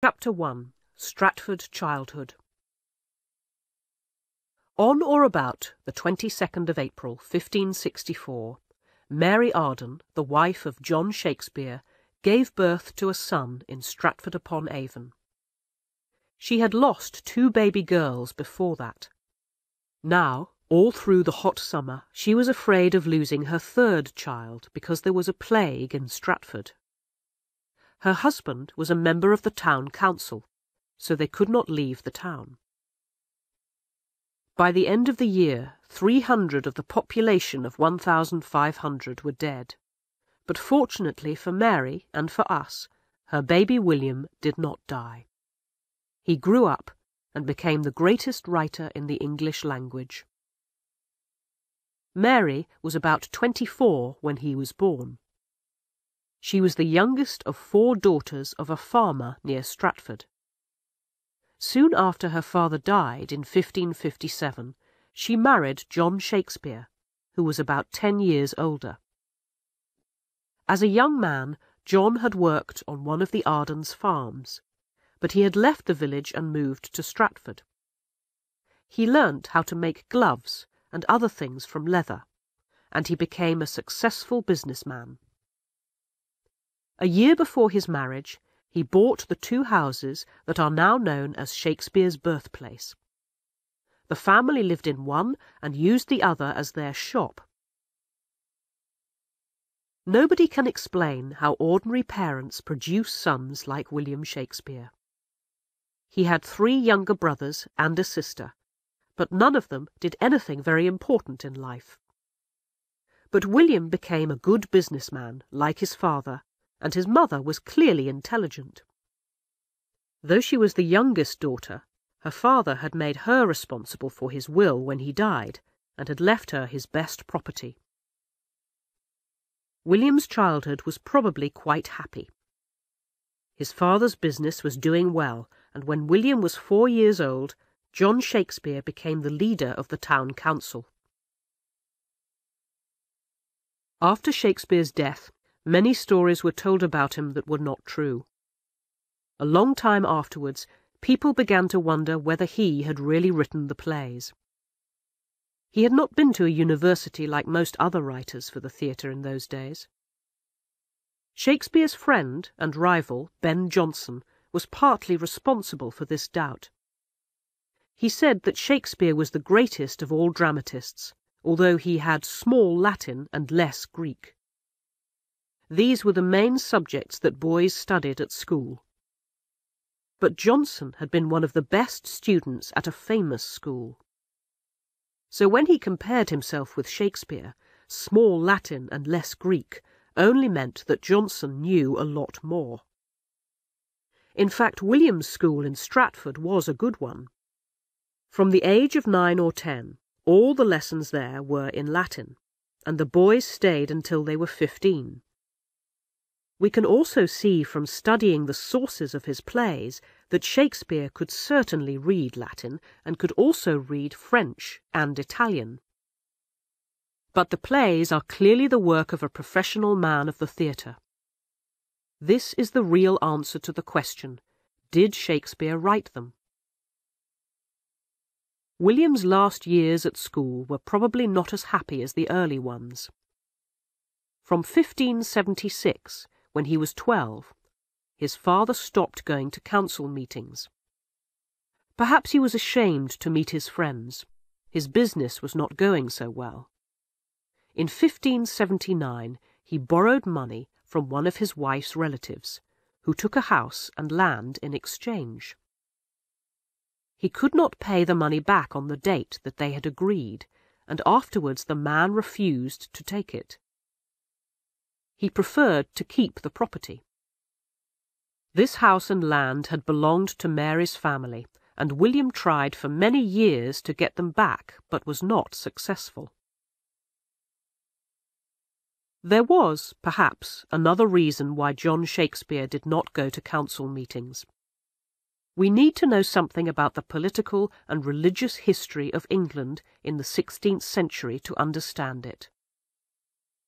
Chapter 1. Stratford Childhood. On or about the 22nd of April, 1564, Mary Arden, the wife of John Shakespeare, gave birth to a son in Stratford-upon-Avon. She had lost 2 baby girls before that. Now, all through the hot summer, she was afraid of losing her 3rd child because there was a plague in Stratford. Her husband was a member of the town council, so they could not leave the town. By the end of the year, 300 of the population of 1,500 were dead. But fortunately for Mary and for us, her baby William did not die. He grew up and became the greatest writer in the English language. Mary was about 24 when he was born. She was the youngest of 4 daughters of a farmer near Stratford. Soon after her father died in 1557, she married John Shakespeare, who was about 10 years older. As a young man, John had worked on one of the Ardens' farms, but he had left the village and moved to Stratford. He learnt how to make gloves and other things from leather, and he became a successful businessman. A year before his marriage, he bought the 2 houses that are now known as Shakespeare's birthplace. The family lived in one and used the other as their shop. Nobody can explain how ordinary parents produce sons like William Shakespeare. He had 3 younger brothers and a sister, but none of them did anything very important in life. But William became a good businessman, like his father, and his mother was clearly intelligent. Though she was the youngest daughter, her father had made her responsible for his will when he died, and had left her his best property. William's childhood was probably quite happy. His father's business was doing well, and when William was 4 years old, John Shakespeare became the leader of the town council. After Shakespeare's death, many stories were told about him that were not true. A long time afterwards, people began to wonder whether he had really written the plays. He had not been to a university like most other writers for the theatre in those days. Shakespeare's friend and rival, Ben Jonson, was partly responsible for this doubt. He said that Shakespeare was the greatest of all dramatists, although he had small Latin and less Greek. These were the main subjects that boys studied at school. But Jonson had been one of the best students at a famous school. So when he compared himself with Shakespeare, small Latin and less Greek only meant that Jonson knew a lot more. In fact, William's school in Stratford was a good one. From the age of 9 or 10, all the lessons there were in Latin, and the boys stayed until they were 15. We can also see from studying the sources of his plays that Shakespeare could certainly read Latin and could also read French and Italian. But the plays are clearly the work of a professional man of the theatre. This is the real answer to the question, did Shakespeare write them? William's last years at school were probably not as happy as the early ones. From 1576, when he was 12, his father stopped going to council meetings. Perhaps he was ashamed to meet his friends. His business was not going so well. In 1579, he borrowed money from one of his wife's relatives, who took a house and land in exchange. He could not pay the money back on the date that they had agreed, and afterwards the man refused to take it. He preferred to keep the property. This house and land had belonged to Mary's family, and William tried for many years to get them back, but was not successful. There was, perhaps, another reason why John Shakespeare did not go to council meetings. We need to know something about the political and religious history of England in the 16th century to understand it.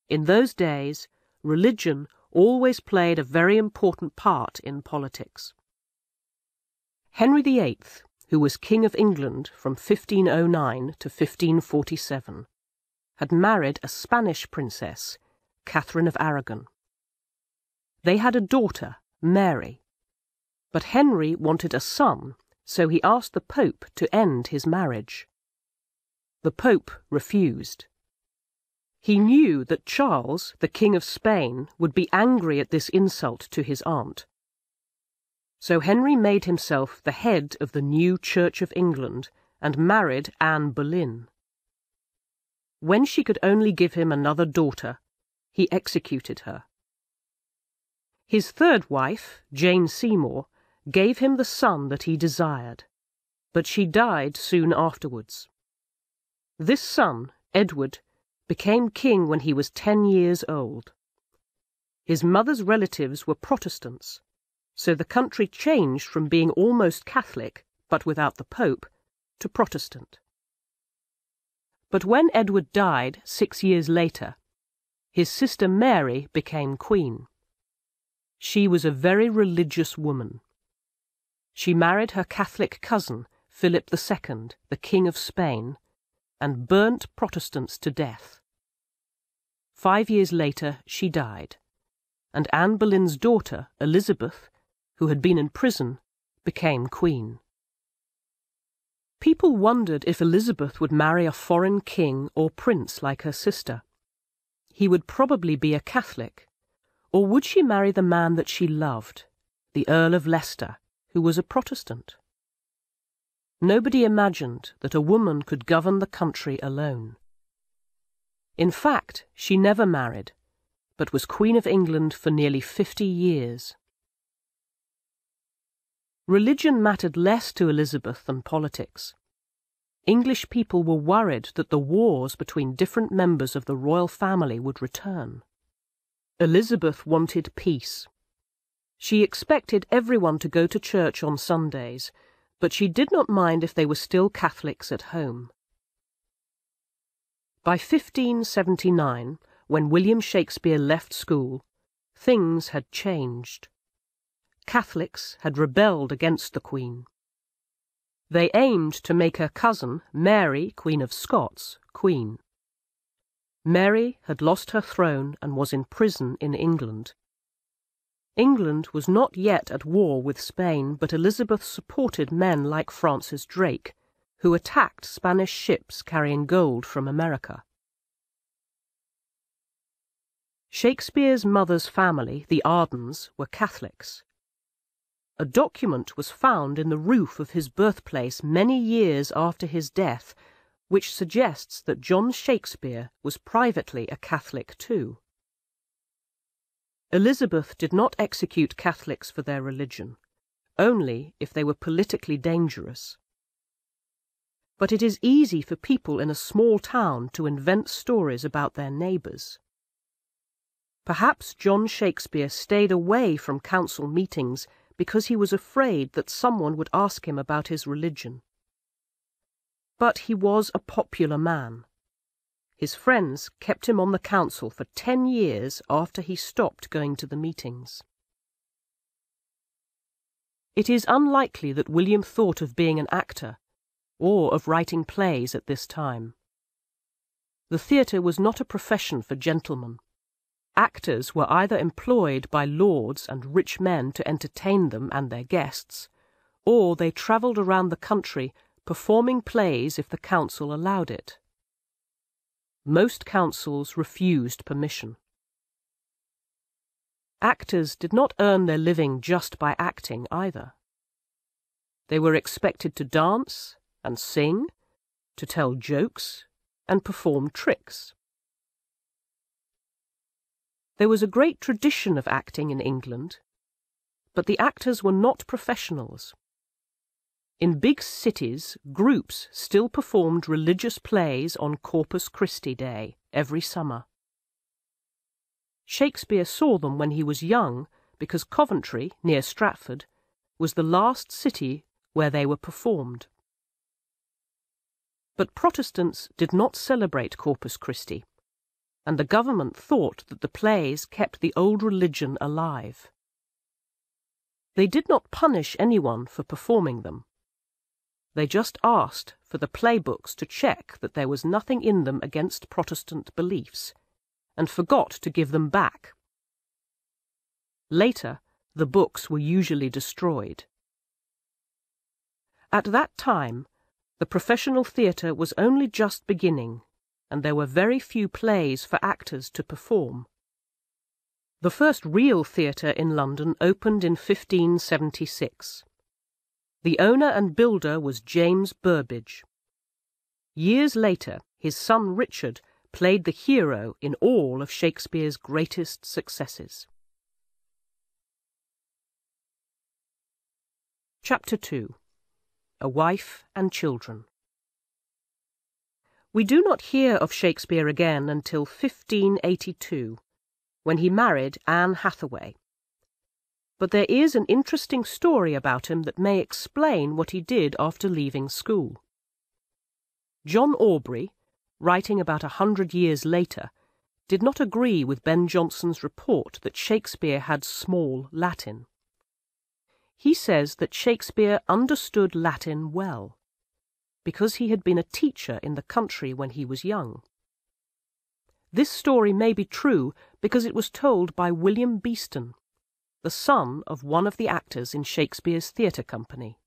In those days, religion always played a very important part in politics. Henry VIII, who was King of England from 1509 to 1547, had married a Spanish princess, Catherine of Aragon. They had a daughter, Mary, but Henry wanted a son, so he asked the Pope to end his marriage. The Pope refused. He knew that Charles, the King of Spain, would be angry at this insult to his aunt. So Henry made himself the head of the new Church of England and married Anne Boleyn. When she could only give him another daughter, he executed her. His third wife, Jane Seymour, gave him the son that he desired, but she died soon afterwards. This son, Edward, became king when he was 10 years old. His mother's relatives were Protestants, so the country changed from being almost Catholic, but without the Pope, to Protestant. But when Edward died 6 years later, his sister Mary became queen. She was a very religious woman. She married her Catholic cousin, Philip II, the King of Spain, and burnt Protestants to death. 5 years later she died, and Anne Boleyn's daughter, Elizabeth, who had been in prison, became queen. People wondered if Elizabeth would marry a foreign king or prince like her sister. He would probably be a Catholic, or would she marry the man that she loved, the Earl of Leicester, who was a Protestant? Nobody imagined that a woman could govern the country alone. In fact, she never married, but was Queen of England for nearly 50 years. Religion mattered less to Elizabeth than politics. English people were worried that the wars between different members of the royal family would return. Elizabeth wanted peace. She expected everyone to go to church on Sundays, but she did not mind if they were still Catholics at home. By 1579, when William Shakespeare left school, things had changed. Catholics had rebelled against the Queen. They aimed to make her cousin, Mary, Queen of Scots, queen. Mary had lost her throne and was in prison in England. England was not yet at war with Spain, but Elizabeth supported men like Francis Drake, who attacked Spanish ships carrying gold from America. Shakespeare's mother's family, the Ardens, were Catholics. A document was found in the roof of his birthplace many years after his death, which suggests that John Shakespeare was privately a Catholic too. Elizabeth did not execute Catholics for their religion, only if they were politically dangerous. But it is easy for people in a small town to invent stories about their neighbours. Perhaps John Shakespeare stayed away from council meetings because he was afraid that someone would ask him about his religion. But he was a popular man. His friends kept him on the council for 10 years after he stopped going to the meetings. It is unlikely that William thought of being an actor or of writing plays at this time. The theatre was not a profession for gentlemen. Actors were either employed by lords and rich men to entertain them and their guests, or they travelled around the country performing plays if the council allowed it. Most councils refused permission. Actors did not earn their living just by acting either. They were expected to dance and sing, to tell jokes, and perform tricks. There was a great tradition of acting in England, but the actors were not professionals. In big cities, groups still performed religious plays on Corpus Christi Day every summer. Shakespeare saw them when he was young because Coventry, near Stratford, was the last city where they were performed. But Protestants did not celebrate Corpus Christi, and the government thought that the plays kept the old religion alive. They did not punish anyone for performing them. They just asked for the playbooks to check that there was nothing in them against Protestant beliefs, and forgot to give them back. Later, the books were usually destroyed. At that time, the professional theatre was only just beginning, and there were very few plays for actors to perform. The first real theatre in London opened in 1576. The owner and builder was James Burbage. Years later, his son Richard played the hero in all of Shakespeare's greatest successes. Chapter 2. A Wife and Children. We do not hear of Shakespeare again until 1582, when he married Anne Hathaway. But there is an interesting story about him that may explain what he did after leaving school. John Aubrey, writing about 100 years later, did not agree with Ben Jonson's report that Shakespeare had small Latin. He says that Shakespeare understood Latin well, because he had been a teacher in the country when he was young. This story may be true because it was told by William Beeston, the son of one of the actors in Shakespeare's theatre company.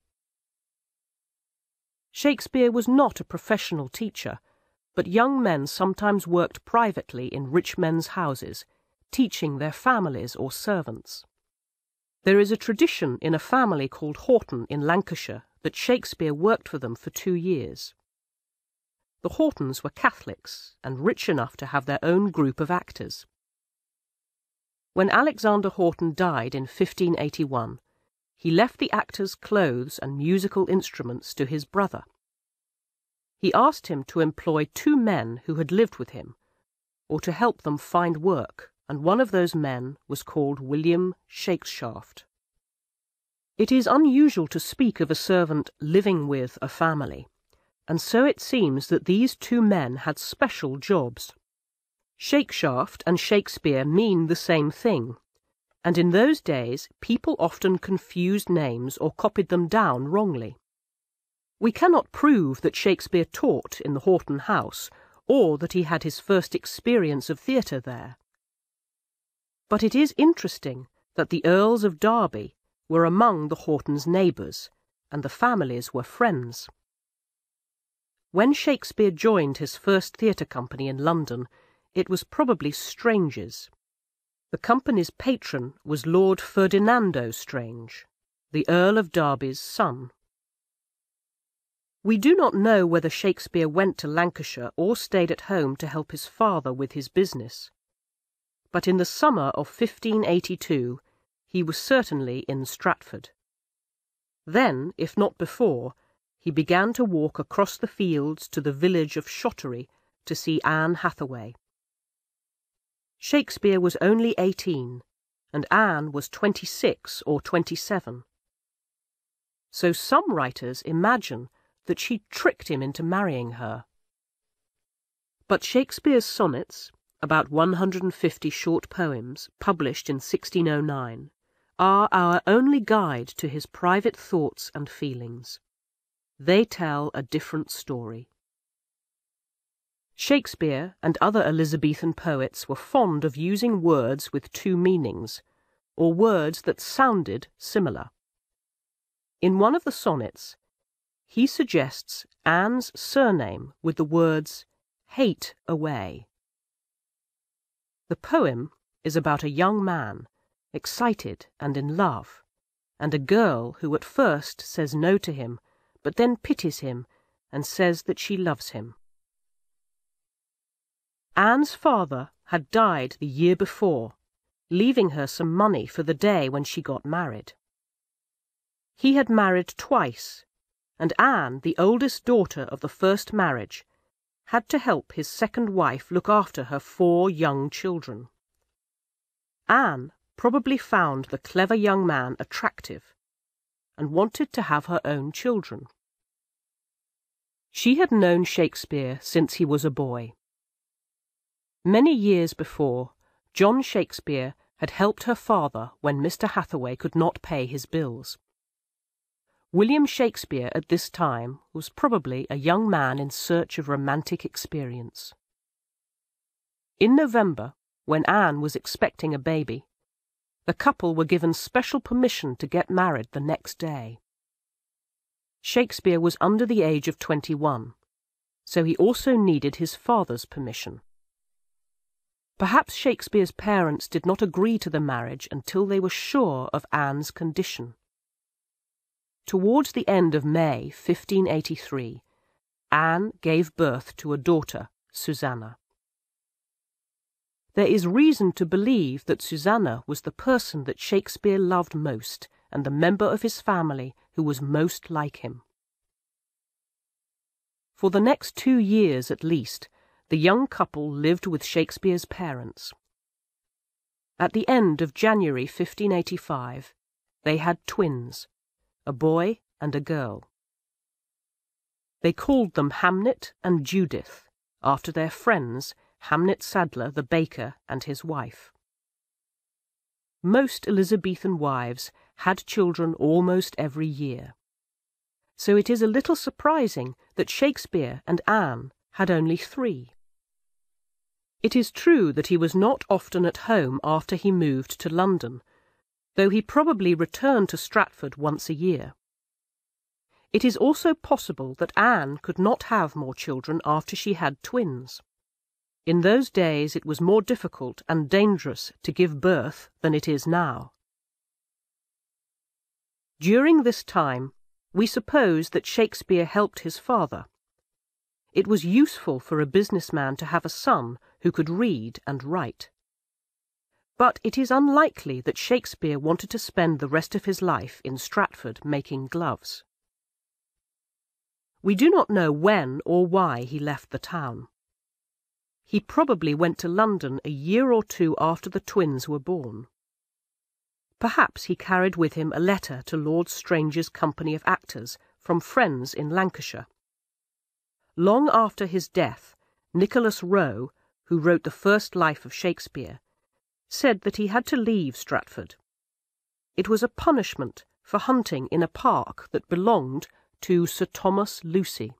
Shakespeare was not a professional teacher, but young men sometimes worked privately in rich men's houses, teaching their families or servants. There is a tradition in a family called Horton in Lancashire that Shakespeare worked for them for 2 years. The Hortons were Catholics and rich enough to have their own group of actors. When Alexander Horton died in 1581, he left the actors' clothes and musical instruments to his brother. He asked him to employ 2 men who had lived with him, or to help them find work, and one of those men was called William Shakeshaft. It is unusual to speak of a servant living with a family, and so it seems that these 2 men had special jobs. Shakeshaft and Shakespeare mean the same thing, and in those days people often confused names or copied them down wrongly. We cannot prove that Shakespeare taught in the Horton house, or that he had his first experience of theatre there. But it is interesting that the Earls of Derby were among the Hortons' neighbours, and the families were friends. When Shakespeare joined his first theatre company in London, it was probably Strange's. The company's patron was Lord Ferdinando Strange, the Earl of Derby's son. We do not know whether Shakespeare went to Lancashire or stayed at home to help his father with his business. But in the summer of 1582 he was certainly in Stratford. Then, if not before, he began to walk across the fields to the village of Shottery to see Anne Hathaway. Shakespeare was only 18, and Anne was 26 or 27. So some writers imagine that she tricked him into marrying her. But Shakespeare's sonnets, about 150 short poems, published in 1609, are our only guide to his private thoughts and feelings. They tell a different story. Shakespeare and other Elizabethan poets were fond of using words with 2 meanings, or words that sounded similar. In one of the sonnets, he suggests Anne's surname with the words "hate away." The poem is about a young man, excited and in love, and a girl who at first says no to him, but then pities him and says that she loves him. Anne's father had died the year before, leaving her some money for the day when she got married. He had married twice, and Anne, the oldest daughter of the first marriage, had to help his second wife look after her 4 young children. Anne probably found the clever young man attractive, and wanted to have her own children. She had known Shakespeare since he was a boy. Many years before, John Shakespeare had helped her father when Mr. Hathaway could not pay his bills. William Shakespeare at this time was probably a young man in search of romantic experience. In November, when Anne was expecting a baby, the couple were given special permission to get married the next day. Shakespeare was under the age of 21, so he also needed his father's permission. Perhaps Shakespeare's parents did not agree to the marriage until they were sure of Anne's condition. Towards the end of May 1583, Anne gave birth to a daughter, Susanna. There is reason to believe that Susanna was the person that Shakespeare loved most and the member of his family who was most like him. For the next 2 years at least, the young couple lived with Shakespeare's parents. At the end of January 1585, they had twins, a boy and a girl. They called them Hamnet and Judith, after their friends, Hamnet Sadler the baker and his wife. Most Elizabethan wives had children almost every year, so it is a little surprising that Shakespeare and Anne had only 3. It is true that he was not often at home after he moved to London, though he probably returned to Stratford once a year. It is also possible that Anne could not have more children after she had twins. In those days it was more difficult and dangerous to give birth than it is now. During this time, we suppose that Shakespeare helped his father. It was useful for a businessman to have a son who could read and write. But it is unlikely that Shakespeare wanted to spend the rest of his life in Stratford making gloves. We do not know when or why he left the town. He probably went to London a year or 2 after the twins were born. Perhaps he carried with him a letter to Lord Strange's company of actors from friends in Lancashire. Long after his death, Nicholas Rowe, who wrote the first life of Shakespeare, said that he had to leave Stratford. It was a punishment for hunting in a park that belonged to Sir Thomas Lucy.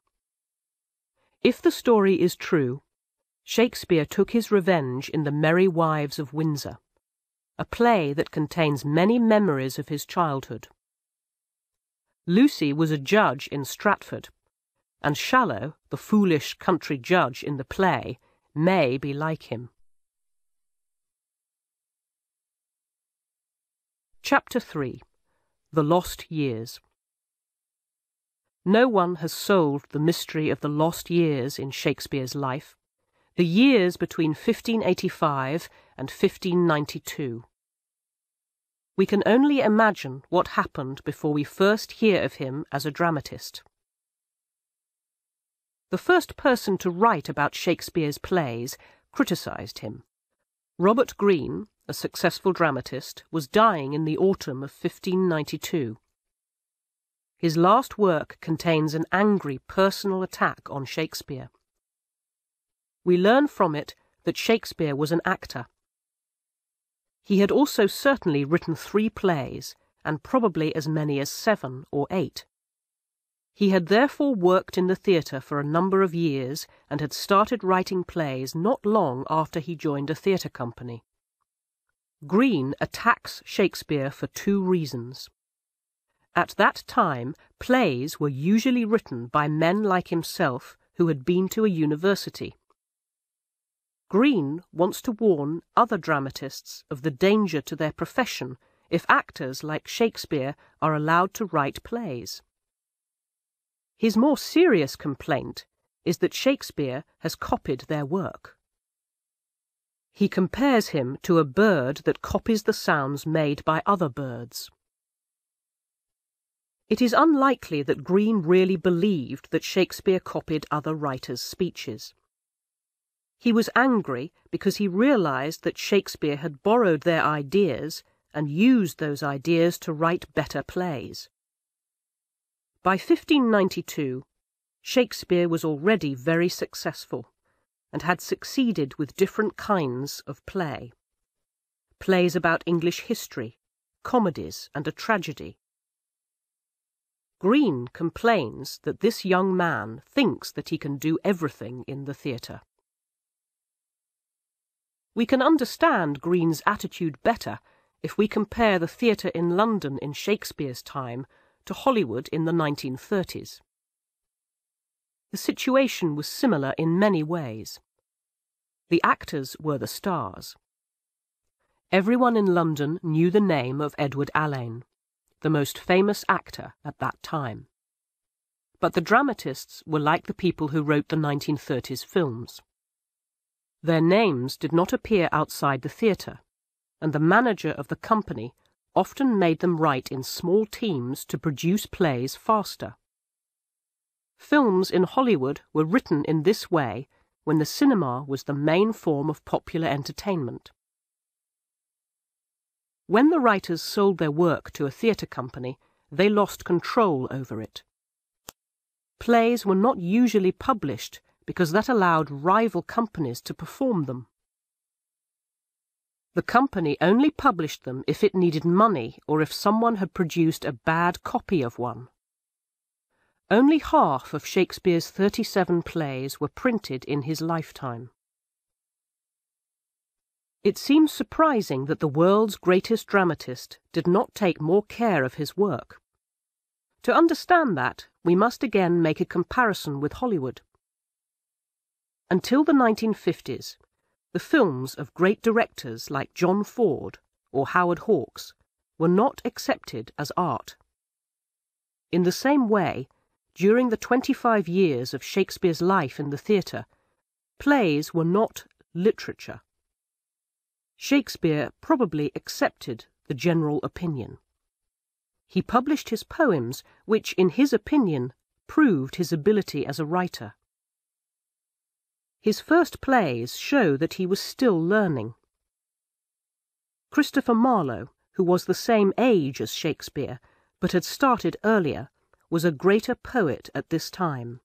If the story is true, Shakespeare took his revenge in The Merry Wives of Windsor, a play that contains many memories of his childhood. Lucy was a judge in Stratford, and Shallow, the foolish country judge in the play, may be like him. Chapter 3. The Lost Years. No one has solved the mystery of the lost years in Shakespeare's life, the years between 1585 and 1592. We can only imagine what happened before we first hear of him as a dramatist. The first person to write about Shakespeare's plays criticised him. Robert Greene, a successful dramatist, was dying in the autumn of 1592. His last work contains an angry personal attack on Shakespeare. We learn from it that Shakespeare was an actor. He had also certainly written 3 plays, and probably as many as 7 or 8. He had therefore worked in the theatre for a number of years and had started writing plays not long after he joined a theatre company. Greene attacks Shakespeare for 2 reasons. At that time, plays were usually written by men like himself who had been to a university. Greene wants to warn other dramatists of the danger to their profession if actors like Shakespeare are allowed to write plays. His more serious complaint is that Shakespeare has copied their work. He compares him to a bird that copies the sounds made by other birds. It is unlikely that Greene really believed that Shakespeare copied other writers' speeches. He was angry because he realized that Shakespeare had borrowed their ideas and used those ideas to write better plays. By 1592, Shakespeare was already very successful and had succeeded with different kinds of play. plays about English history, comedies, and a tragedy. Green complains that this young man thinks that he can do everything in the theatre. We can understand Green's attitude better if we compare the theatre in London in Shakespeare's time to Hollywood in the 1930s. The situation was similar in many ways. The actors were the stars. Everyone in London knew the name of Edward Alleyn, the most famous actor at that time. But the dramatists were like the people who wrote the 1930s films. Their names did not appear outside the theatre, and the manager of the company often made them write in small teams to produce plays faster. Films in Hollywood were written in this way when the cinema was the main form of popular entertainment. When the writers sold their work to a theatre company, they lost control over it. Plays were not usually published because that allowed rival companies to perform them. The company only published them if it needed money or if someone had produced a bad copy of one. Only half of Shakespeare's 37 plays were printed in his lifetime. It seems surprising that the world's greatest dramatist did not take more care of his work. To understand that, we must again make a comparison with Hollywood. Until the 1950s, the films of great directors like John Ford or Howard Hawks were not accepted as art. In the same way, during the 25 years of Shakespeare's life in the theatre, plays were not literature. Shakespeare probably accepted the general opinion. He published his poems, which, in his opinion, proved his ability as a writer. His first plays show that he was still learning. Christopher Marlowe, who was the same age as Shakespeare, but had started earlier, was a greater poet at this time,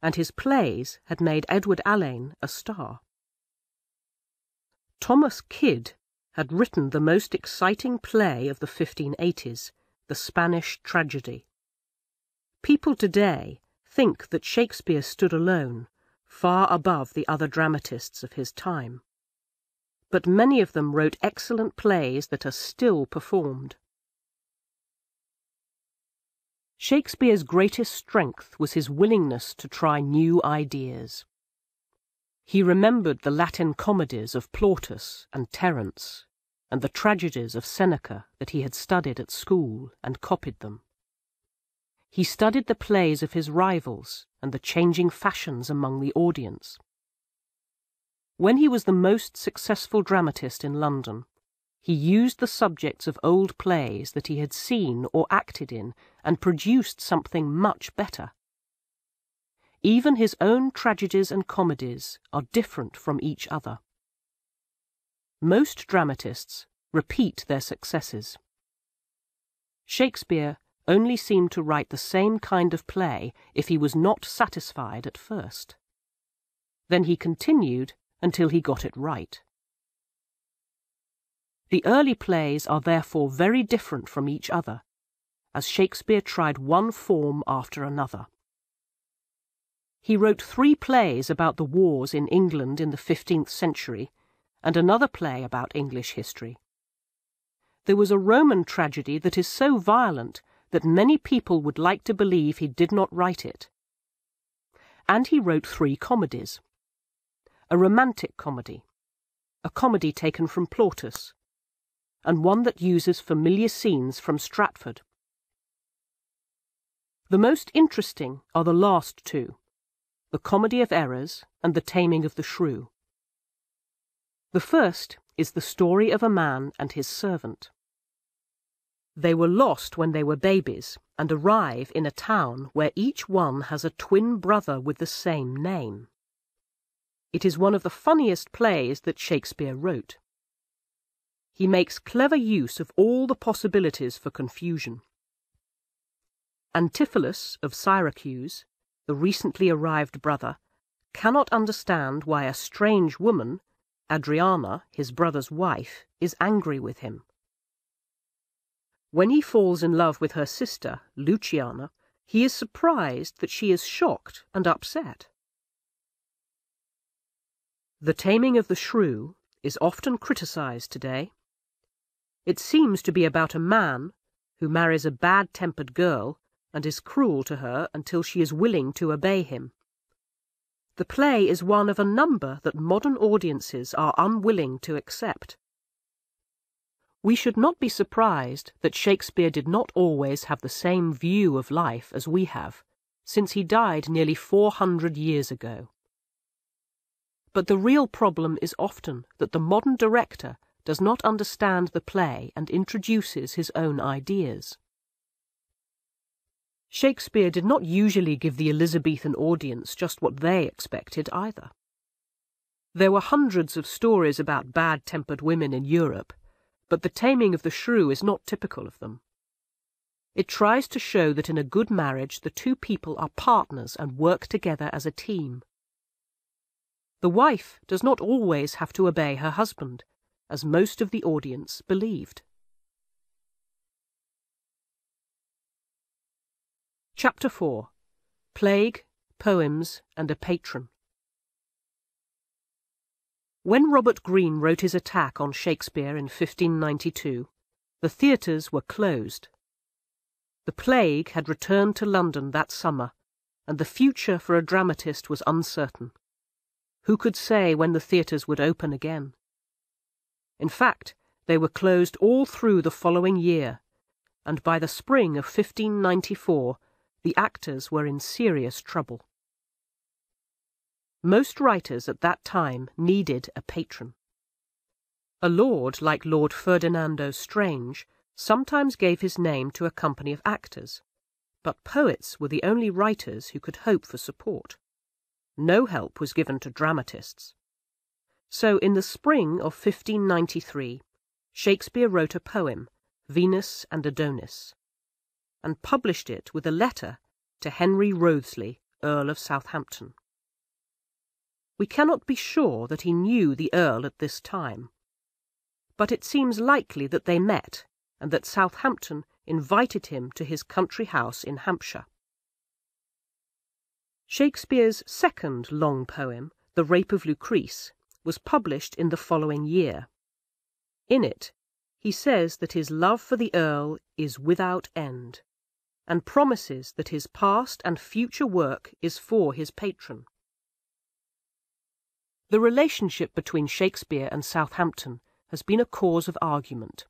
and his plays had made Edward Alleyn a star. Thomas Kyd had written the most exciting play of the 1580s, The Spanish Tragedy. People today think that Shakespeare stood alone, far above the other dramatists of his time. But many of them wrote excellent plays that are still performed. Shakespeare's greatest strength was his willingness to try new ideas. He remembered the Latin comedies of Plautus and Terence, and the tragedies of Seneca that he had studied at school and copied them. He studied the plays of his rivals and the changing fashions among the audience. When he was the most successful dramatist in London, he used the subjects of old plays that he had seen or acted in and produced something much better. Even his own tragedies and comedies are different from each other. Most dramatists repeat their successes. Shakespeare only seemed to write the same kind of play if he was not satisfied at first. Then he continued until he got it right. The early plays are therefore very different from each other, as Shakespeare tried one form after another. He wrote 3 plays about the wars in England in the 15th century, and another play about English history. There was a Roman tragedy that is so violent that many people would like to believe he did not write it. And he wrote 3 comedies. A romantic comedy, a comedy taken from Plautus, and one that uses familiar scenes from Stratford. The most interesting are the last 2, The Comedy of Errors and The Taming of the Shrew. The first is the story of a man and his servant. They were lost when they were babies and arrive in a town where each one has a twin brother with the same name. It is one of the funniest plays that Shakespeare wrote. He makes clever use of all the possibilities for confusion. Antipholus of Syracuse, the recently arrived brother, cannot understand why a strange woman, Adriana, his brother's wife, is angry with him. When he falls in love with her sister, Luciana, he is surprised that she is shocked and upset. The Taming of the Shrew is often criticized today. It seems to be about a man who marries a bad-tempered girl and is cruel to her until she is willing to obey him. The play is one of a number that modern audiences are unwilling to accept. We should not be surprised that Shakespeare did not always have the same view of life as we have, since he died nearly 400 years ago. But the real problem is often that the modern director does not understand the play and introduces his own ideas. Shakespeare did not usually give the Elizabethan audience just what they expected either. There were hundreds of stories about bad-tempered women in Europe, but The Taming of the Shrew is not typical of them. It tries to show that in a good marriage the two people are partners and work together as a team. The wife does not always have to obey her husband, as most of the audience believed. Chapter 4. Plague, Poems, and a Patron. When Robert Greene wrote his attack on Shakespeare in 1592, the theatres were closed. The plague had returned to London that summer, and the future for a dramatist was uncertain. Who could say when the theatres would open again? In fact, they were closed all through the following year, and by the spring of 1594 the actors were in serious trouble. Most writers at that time needed a patron. A lord like Lord Ferdinando Strange sometimes gave his name to a company of actors, but poets were the only writers who could hope for support. No help was given to dramatists. So in the spring of 1593, Shakespeare wrote a poem, Venus and Adonis, and published it with a letter to Henry Wriothesley, Earl of Southampton. We cannot be sure that he knew the Earl at this time, but it seems likely that they met and that Southampton invited him to his country house in Hampshire. Shakespeare's second long poem, The Rape of Lucrece, was published in the following year. In it, he says that his love for the Earl is without end, and promises that his past and future work is for his patron. The relationship between Shakespeare and Southampton has been a cause of argument.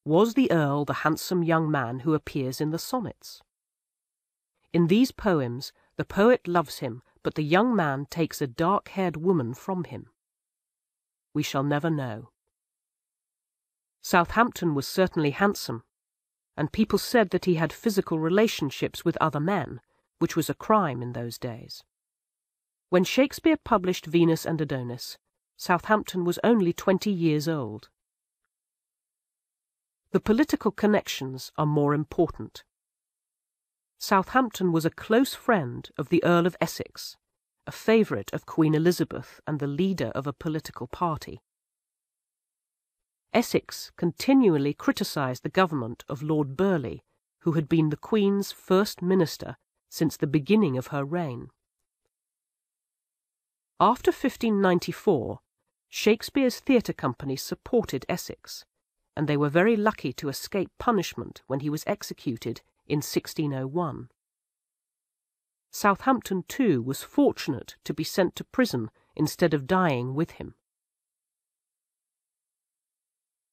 Was the Earl the handsome young man who appears in the sonnets? In these poems, the poet loves him, but the young man takes a dark-haired woman from him. We shall never know. Southampton was certainly handsome, and people said that he had physical relationships with other men, which was a crime in those days. When Shakespeare published Venus and Adonis, Southampton was only 20 years old. The political connections are more important. Southampton was a close friend of the Earl of Essex, a favourite of Queen Elizabeth and the leader of a political party. Essex continually criticised the government of Lord Burleigh, who had been the Queen's first minister since the beginning of her reign. After 1594, Shakespeare's theatre company supported Essex, and they were very lucky to escape punishment when he was executed in 1601. Southampton, too, was fortunate to be sent to prison instead of dying with him.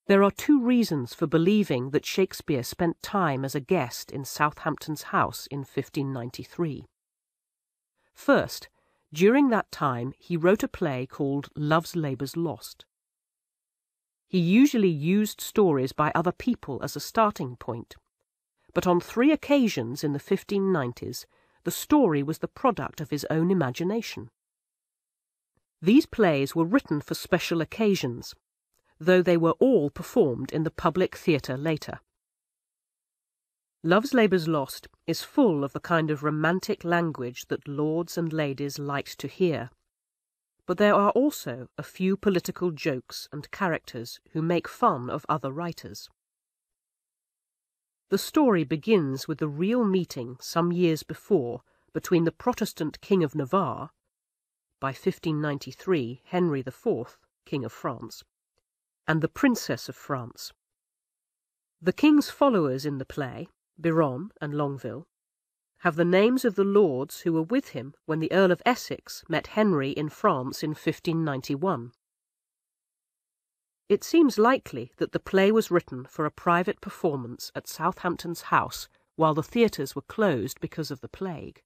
There are two reasons for believing that Shakespeare spent time as a guest in Southampton's house in 1593. First, during that time he wrote a play called Love's Labour's Lost. He usually used stories by other people as a starting point, but on 3 occasions in the 1590s the story was the product of his own imagination. These plays were written for special occasions, though they were all performed in the public theatre later. Love's Labour's Lost is full of the kind of romantic language that lords and ladies liked to hear, but there are also a few political jokes and characters who make fun of other writers. The story begins with the real meeting some years before between the Protestant King of Navarre, by 1593 Henry IV, King of France, and the Princess of France. The king's followers in the play, Biron and Longueville, have the names of the lords who were with him when the Earl of Essex met Henry in France in 1591. It seems likely that the play was written for a private performance at Southampton's house while the theatres were closed because of the plague.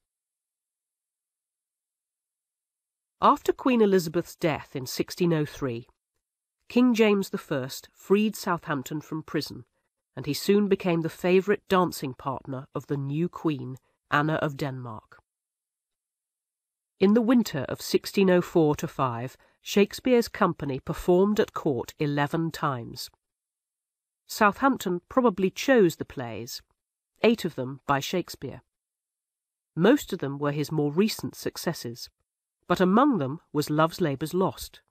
After Queen Elizabeth's death in 1603, King James I freed Southampton from prison, and he soon became the favourite dancing partner of the new queen, Anna of Denmark. In the winter of 1604–5, Shakespeare's company performed at court 11 times. Southampton probably chose the plays, 8 of them by Shakespeare. Most of them were his more recent successes, but among them was Love's Labour's Lost.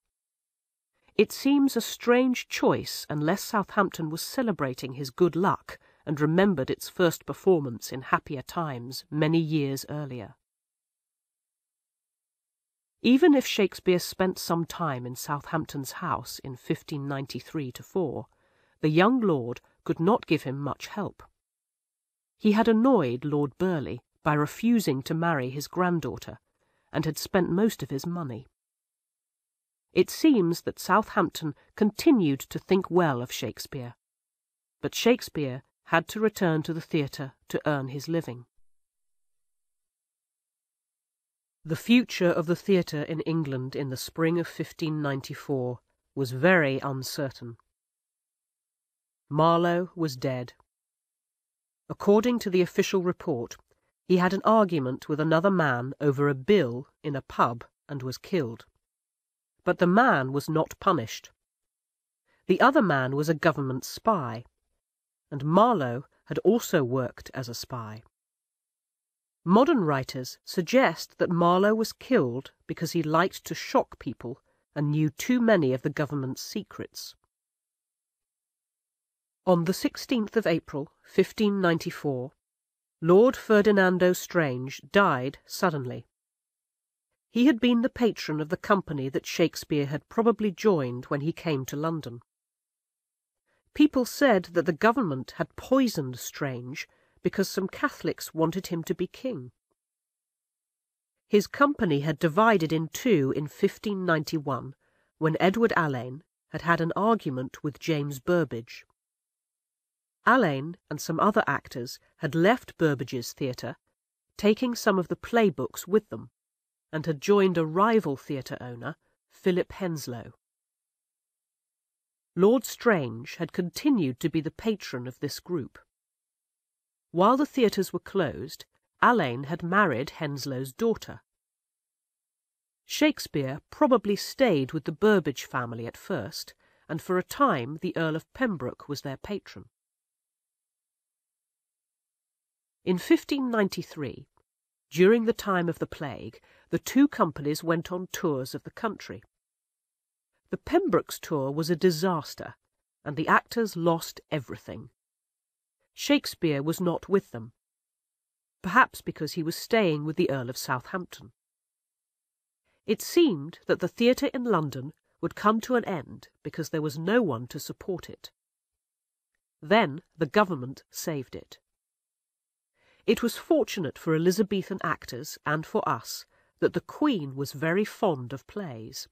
It seems a strange choice unless Southampton was celebrating his good luck and remembered its first performance in happier times many years earlier. Even if Shakespeare spent some time in Southampton's house in 1593–4, the young lord could not give him much help. He had annoyed Lord Burleigh by refusing to marry his granddaughter, and had spent most of his money. It seems that Southampton continued to think well of Shakespeare, but Shakespeare had to return to the theatre to earn his living. The future of the theatre in England in the spring of 1594 was very uncertain. Marlowe was dead. According to the official report, he had an argument with another man over a bill in a pub and was killed. But the man was not punished. The other man was a government spy, and Marlowe had also worked as a spy. Modern writers suggest that Marlowe was killed because he liked to shock people and knew too many of the government's secrets. On the 16th of April, 1594, Lord Ferdinando Strange died suddenly. He had been the patron of the company that Shakespeare had probably joined when he came to London. People said that the government had poisoned Strange because some Catholics wanted him to be king. His company had divided in two in 1591, when Edward Alleyn had had an argument with James Burbage. Alleyn and some other actors had left Burbage's theatre, taking some of the playbooks with them, and had joined a rival theatre owner, Philip Henslowe. Lord Strange had continued to be the patron of this group. While the theatres were closed, Alleyn had married Henslowe's daughter. Shakespeare probably stayed with the Burbage family at first, and for a time the Earl of Pembroke was their patron. In 1593, during the time of the plague, the two companies went on tours of the country. The Pembrokes' tour was a disaster, and the actors lost everything. Shakespeare was not with them, perhaps because he was staying with the Earl of Southampton. It seemed that the theatre in London would come to an end because there was no one to support it. Then the government saved it. It was fortunate for Elizabethan actors and for us that the Queen was very fond of plays.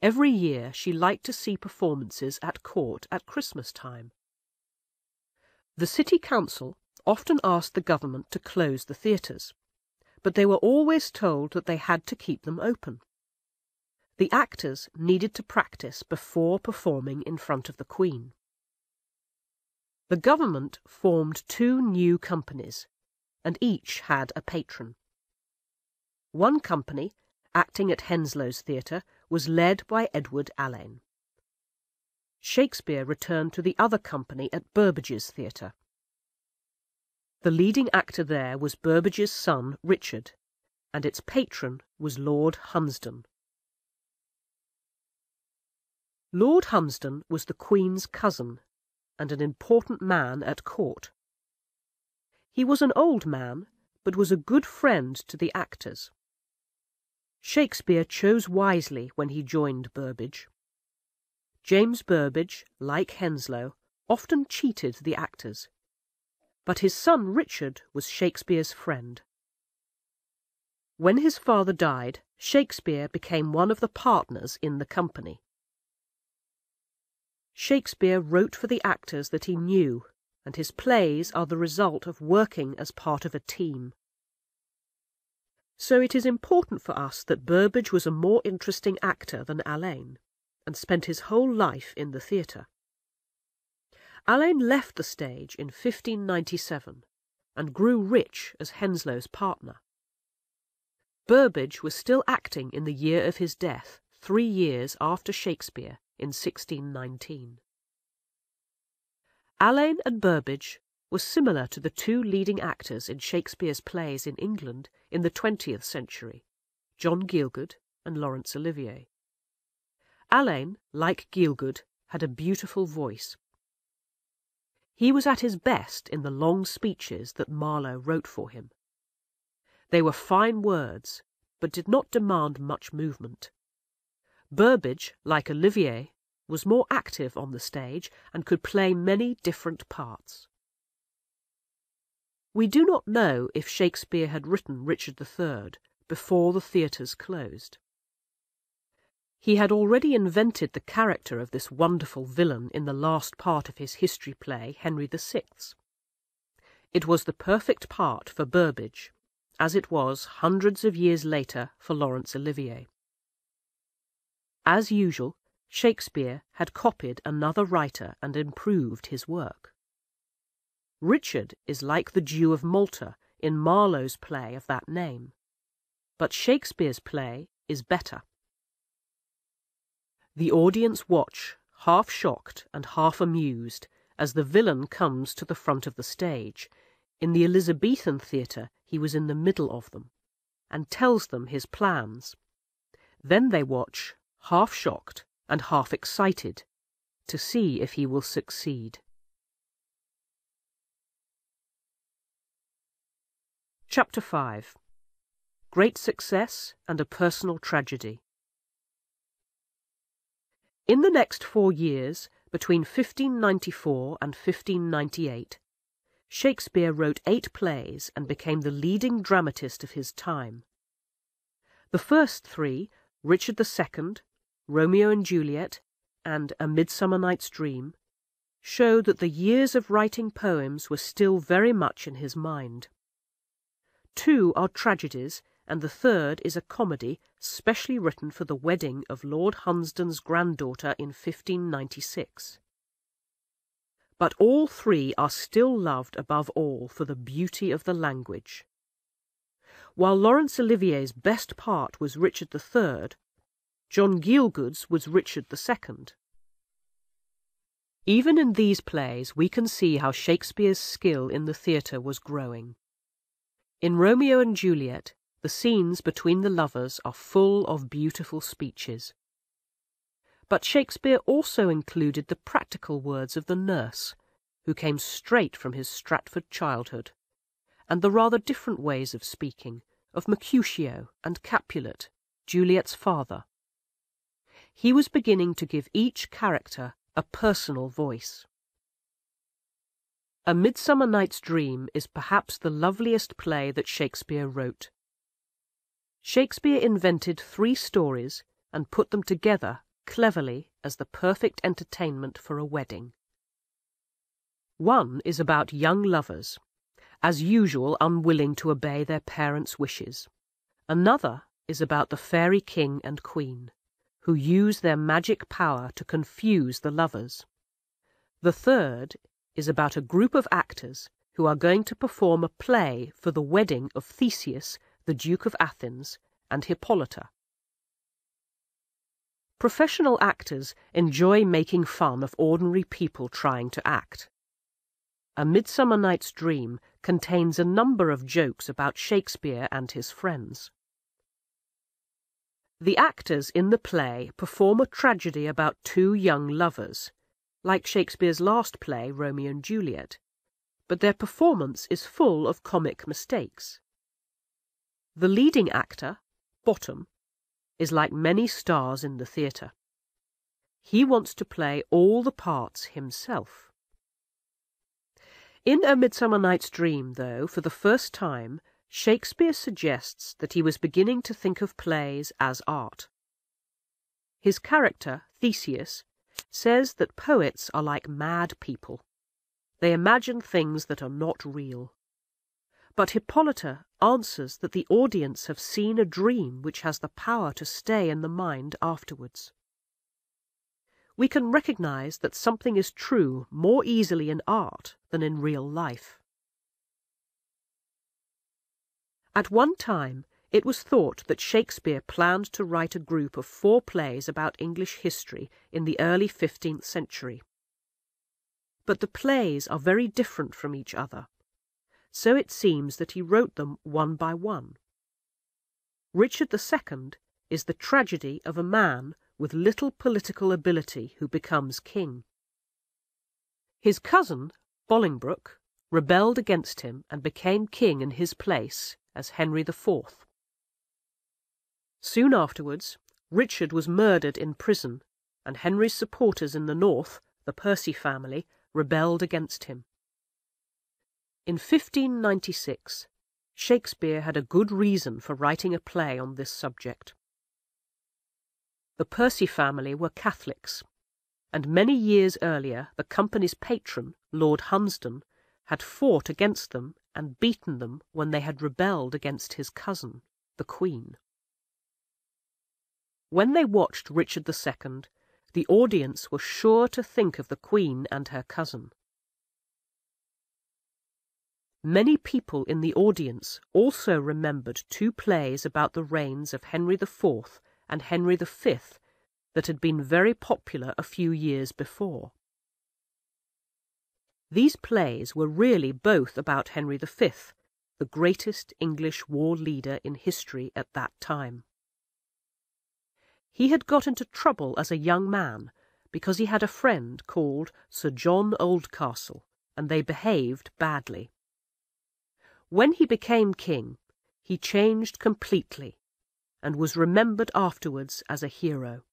Every year she liked to see performances at court at Christmas time. The City Council often asked the government to close the theatres, but they were always told that they had to keep them open. The actors needed to practice before performing in front of the Queen. The government formed two new companies, and each had a patron. One company, acting at Henslowe's theatre, was led by Edward Alleyn. Shakespeare returned to the other company at Burbage's theatre. The leading actor there was Burbage's son, Richard, and its patron was Lord Hunsdon, Lord Hunsdon was the Queen's cousin and an important man at court. He was an old man, but was a good friend to the actors. Shakespeare chose wisely when he joined Burbage. James Burbage, like Henslowe, often cheated the actors, but his son Richard was Shakespeare's friend. When his father died, Shakespeare became one of the partners in the company. Shakespeare wrote for the actors that he knew, and his plays are the result of working as part of a team. So it is important for us that Burbage was a more interesting actor than Alleyne, and spent his whole life in the theatre. Alleyne left the stage in 1597, and grew rich as Henslowe's partner. Burbage was still acting in the year of his death, 3 years after Shakespeare, in 1619. Alleyne and Burbage were similar to the two leading actors in Shakespeare's plays in England in the 20th century, John Gielgud and Laurence Olivier. Alleyne, like Gielgud, had a beautiful voice. He was at his best in the long speeches that Marlowe wrote for him. They were fine words, but did not demand much movement. Burbage, like Olivier, was more active on the stage and could play many different parts. We do not know if Shakespeare had written Richard III before the theatres closed. He had already invented the character of this wonderful villain in the last part of his history play, Henry VI. It was the perfect part for Burbage, as it was hundreds of years later for Laurence Olivier. As usual, Shakespeare had copied another writer and improved his work. Richard is like the Jew of Malta in Marlowe's play of that name, but Shakespeare's play is better. The audience watch, half shocked and half amused, as the villain comes to the front of the stage. In the Elizabethan theatre he was in the middle of them, and tells them his plans. Then they watch, half shocked and half excited, to see if he will succeed. Chapter 5. Great Success and a Personal Tragedy. In the next 4 years, between 1594 and 1598, Shakespeare wrote 8 plays and became the leading dramatist of his time. The first 3, Richard II, Romeo and Juliet, and A Midsummer Night's Dream, show that the years of writing poems were still very much in his mind. 2 are tragedies, and the third is a comedy specially written for the wedding of Lord Hunsdon's granddaughter in 1596. But all 3 are still loved above all for the beauty of the language. While Laurence Olivier's best part was Richard III, John Gielgud's was Richard II. Even in these plays we can see how Shakespeare's skill in the theatre was growing. In Romeo and Juliet, the scenes between the lovers are full of beautiful speeches. But Shakespeare also included the practical words of the nurse, who came straight from his Stratford childhood, and the rather different ways of speaking of Mercutio and Capulet, Juliet's father. He was beginning to give each character a personal voice. A Midsummer Night's Dream is perhaps the loveliest play that Shakespeare wrote. Shakespeare invented 3 stories and put them together cleverly as the perfect entertainment for a wedding. One is about young lovers, as usual unwilling to obey their parents' wishes. Another is about the fairy king and queen, who use their magic power to confuse the lovers. The third is about a group of actors who are going to perform a play for the wedding of Theseus, the Duke of Athens, and Hippolyta. Professional actors enjoy making fun of ordinary people trying to act. A Midsummer Night's Dream contains a number of jokes about Shakespeare and his friends. The actors in the play perform a tragedy about two young lovers, like Shakespeare's last play, Romeo and Juliet, but their performance is full of comic mistakes. The leading actor, Bottom, is like many stars in the theatre. He wants to play all the parts himself. In A Midsummer Night's Dream, though, for the first time, Shakespeare suggests that he was beginning to think of plays as art. His character, Theseus, says that poets are like mad people. They imagine things that are not real. But Hippolyta answers that the audience have seen a dream which has the power to stay in the mind afterwards. We can recognize that something is true more easily in art than in real life. At one time, it was thought that Shakespeare planned to write a group of 4 plays about English history in the early 15th century. But the plays are very different from each other, so it seems that he wrote them one by one. Richard II is the tragedy of a man with little political ability who becomes king. His cousin, Bolingbroke, rebelled against him and became king in his place as Henry IV. Soon afterwards, Richard was murdered in prison, and Henry's supporters in the north, the Percy family, rebelled against him. In 1596, Shakespeare had a good reason for writing a play on this subject. The Percy family were Catholics, and many years earlier the company's patron, Lord Hunsdon, had fought against them and beaten them when they had rebelled against his cousin, the Queen. When they watched Richard II, the audience were sure to think of the Queen and her cousin. Many people in the audience also remembered 2 plays about the reigns of Henry IV and Henry V that had been very popular a few years before. These plays were really both about Henry V, the greatest English war leader in history at that time. He had got into trouble as a young man because he had a friend called Sir John Oldcastle, and they behaved badly. When he became king, he changed completely and was remembered afterwards as a hero.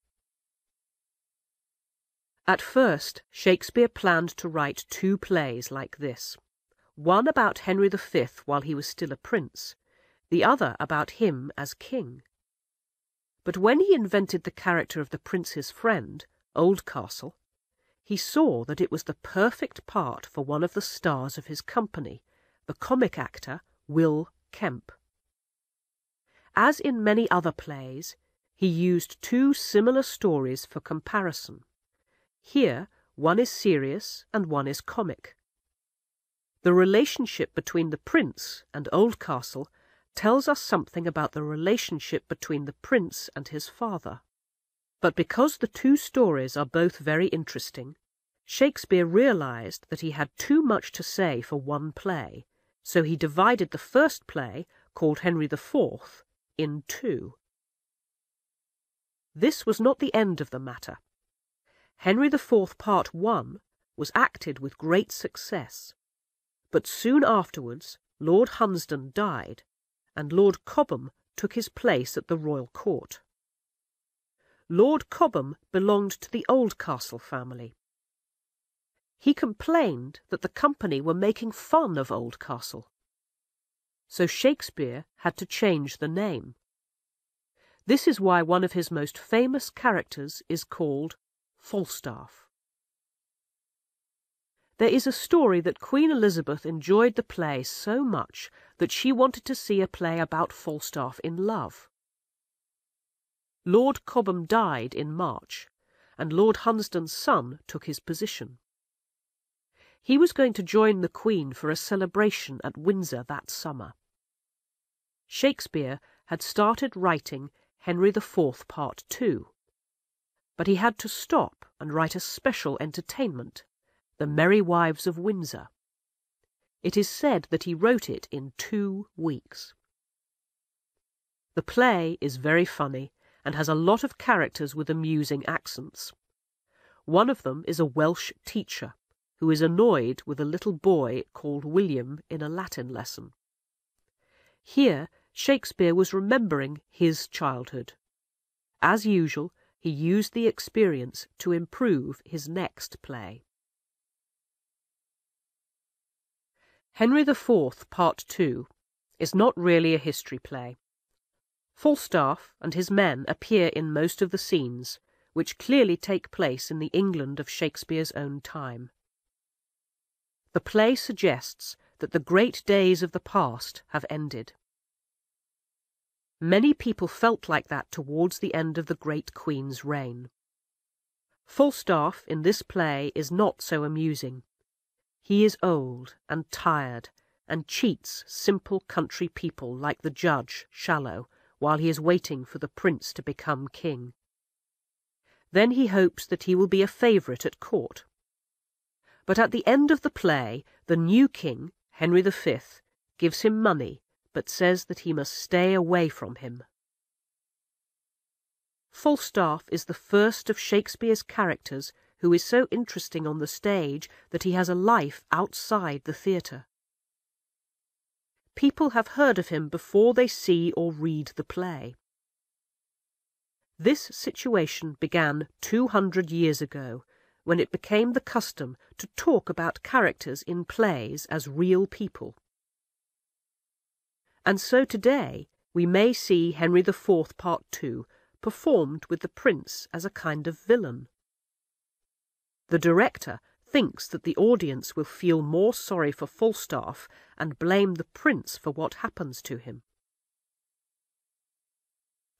At first, Shakespeare planned to write 2 plays like this, one about Henry V while he was still a prince, the other about him as king. But when he invented the character of the prince's friend, Oldcastle, he saw that it was the perfect part for one of the stars of his company, the comic actor Will Kemp. As in many other plays, he used 2 similar stories for comparison. Here, one is serious and one is comic. The relationship between the prince and Oldcastle tells us something about the relationship between the prince and his father. But because the 2 stories are both very interesting, Shakespeare realized that he had too much to say for one play, so he divided the first play, called Henry IV, in 2. This was not the end of the matter. Henry IV Part 1 was acted with great success, but soon afterwards Lord Hunsdon died, and Lord Cobham took his place at the royal court. Lord Cobham belonged to the Oldcastle family. He complained that the company were making fun of Oldcastle, so Shakespeare had to change the name. This is why one of his most famous characters is called Falstaff. There is a story that Queen Elizabeth enjoyed the play so much that she wanted to see a play about Falstaff in love. Lord Cobham died in March, and Lord Hunsdon's son took his position. He was going to join the Queen for a celebration at Windsor that summer. Shakespeare had started writing Henry IV Part 2, but he had to stop and write a special entertainment, The Merry Wives of Windsor. It is said that he wrote it in 2 weeks. The play is very funny and has a lot of characters with amusing accents. One of them is a Welsh teacher who is annoyed with a little boy called William in a Latin lesson. Here, Shakespeare was remembering his childhood. As usual, he used the experience to improve his next play. Henry IV, Part 2, is not really a history play. Falstaff and his men appear in most of the scenes, which clearly take place in the England of Shakespeare's own time. The play suggests that the great days of the past have ended. Many people felt like that towards the end of the great Queen's reign. Falstaff in this play is not so amusing. He is old and tired, and cheats simple country people like the judge, Shallow, while he is waiting for the prince to become king. Then he hopes that he will be a favourite at court. But at the end of the play, the new king, Henry V, gives him money, but says that he must stay away from him. Falstaff is the first of Shakespeare's characters who is so interesting on the stage that he has a life outside the theatre. People have heard of him before they see or read the play. This situation began 200 years ago, when it became the custom to talk about characters in plays as real people. And so today we may see Henry IV, Part 2, performed with the prince as a kind of villain. The director thinks that the audience will feel more sorry for Falstaff and blame the prince for what happens to him.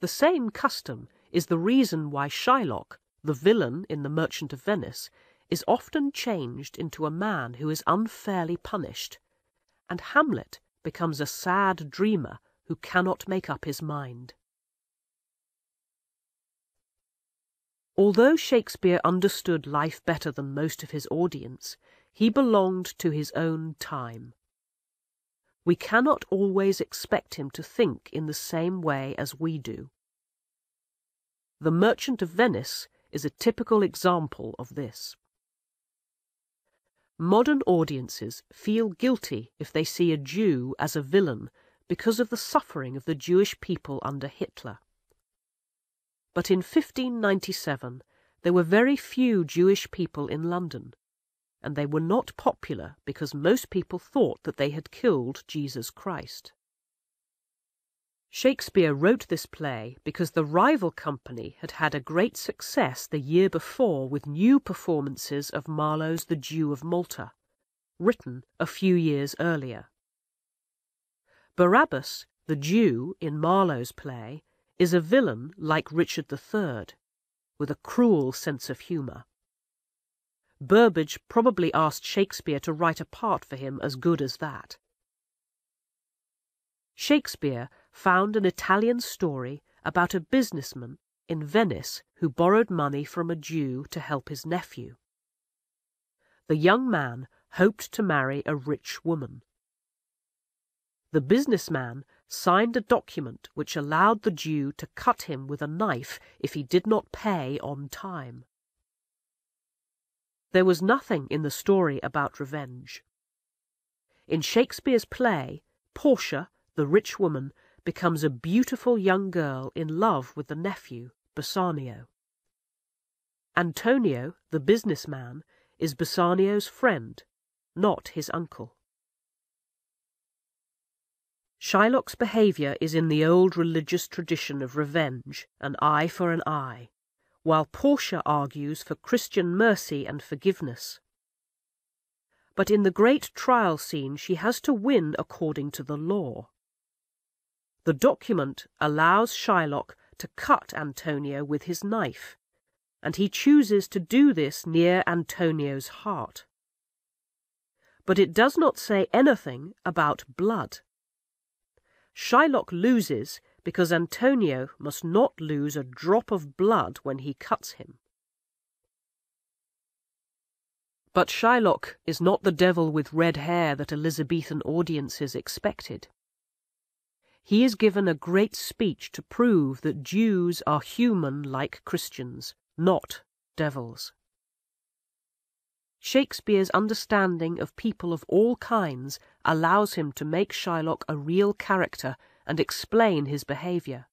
The same custom is the reason why Shylock, the villain in The Merchant of Venice, is often changed into a man who is unfairly punished, and Hamlet becomes a sad dreamer who cannot make up his mind. Although Shakespeare understood life better than most of his audience, he belonged to his own time. We cannot always expect him to think in the same way as we do. The Merchant of Venice is a typical example of this. Modern audiences feel guilty if they see a Jew as a villain because of the suffering of the Jewish people under Hitler. But in 1597 there were very few Jewish people in London, and they were not popular because most people thought that they had killed Jesus Christ. Shakespeare wrote this play because the rival company had had a great success the year before with new performances of Marlowe's The Jew of Malta, written a few years earlier. Barabbas, the Jew in Marlowe's play, is a villain like Richard III, with a cruel sense of humour. Burbage probably asked Shakespeare to write a part for him as good as that. Shakespeare found an Italian story about a businessman in Venice who borrowed money from a Jew to help his nephew. The young man hoped to marry a rich woman. The businessman signed a document which allowed the Jew to cut him with a knife if he did not pay on time. There was nothing in the story about revenge. In Shakespeare's play, Portia, the rich woman, becomes a beautiful young girl in love with the nephew, Bassanio. Antonio, the businessman, is Bassanio's friend, not his uncle. Shylock's behaviour is in the old religious tradition of revenge, an eye for an eye, while Portia argues for Christian mercy and forgiveness. But in the great trial scene she has to win according to the law. The document allows Shylock to cut Antonio with his knife, and he chooses to do this near Antonio's heart. But it does not say anything about blood. Shylock loses because Antonio must not lose a drop of blood when he cuts him. But Shylock is not the devil with red hair that Elizabethan audiences expected. He is given a great speech to prove that Jews are human like Christians, not devils. Shakespeare's understanding of people of all kinds allows him to make Shylock a real character and explain his behaviour.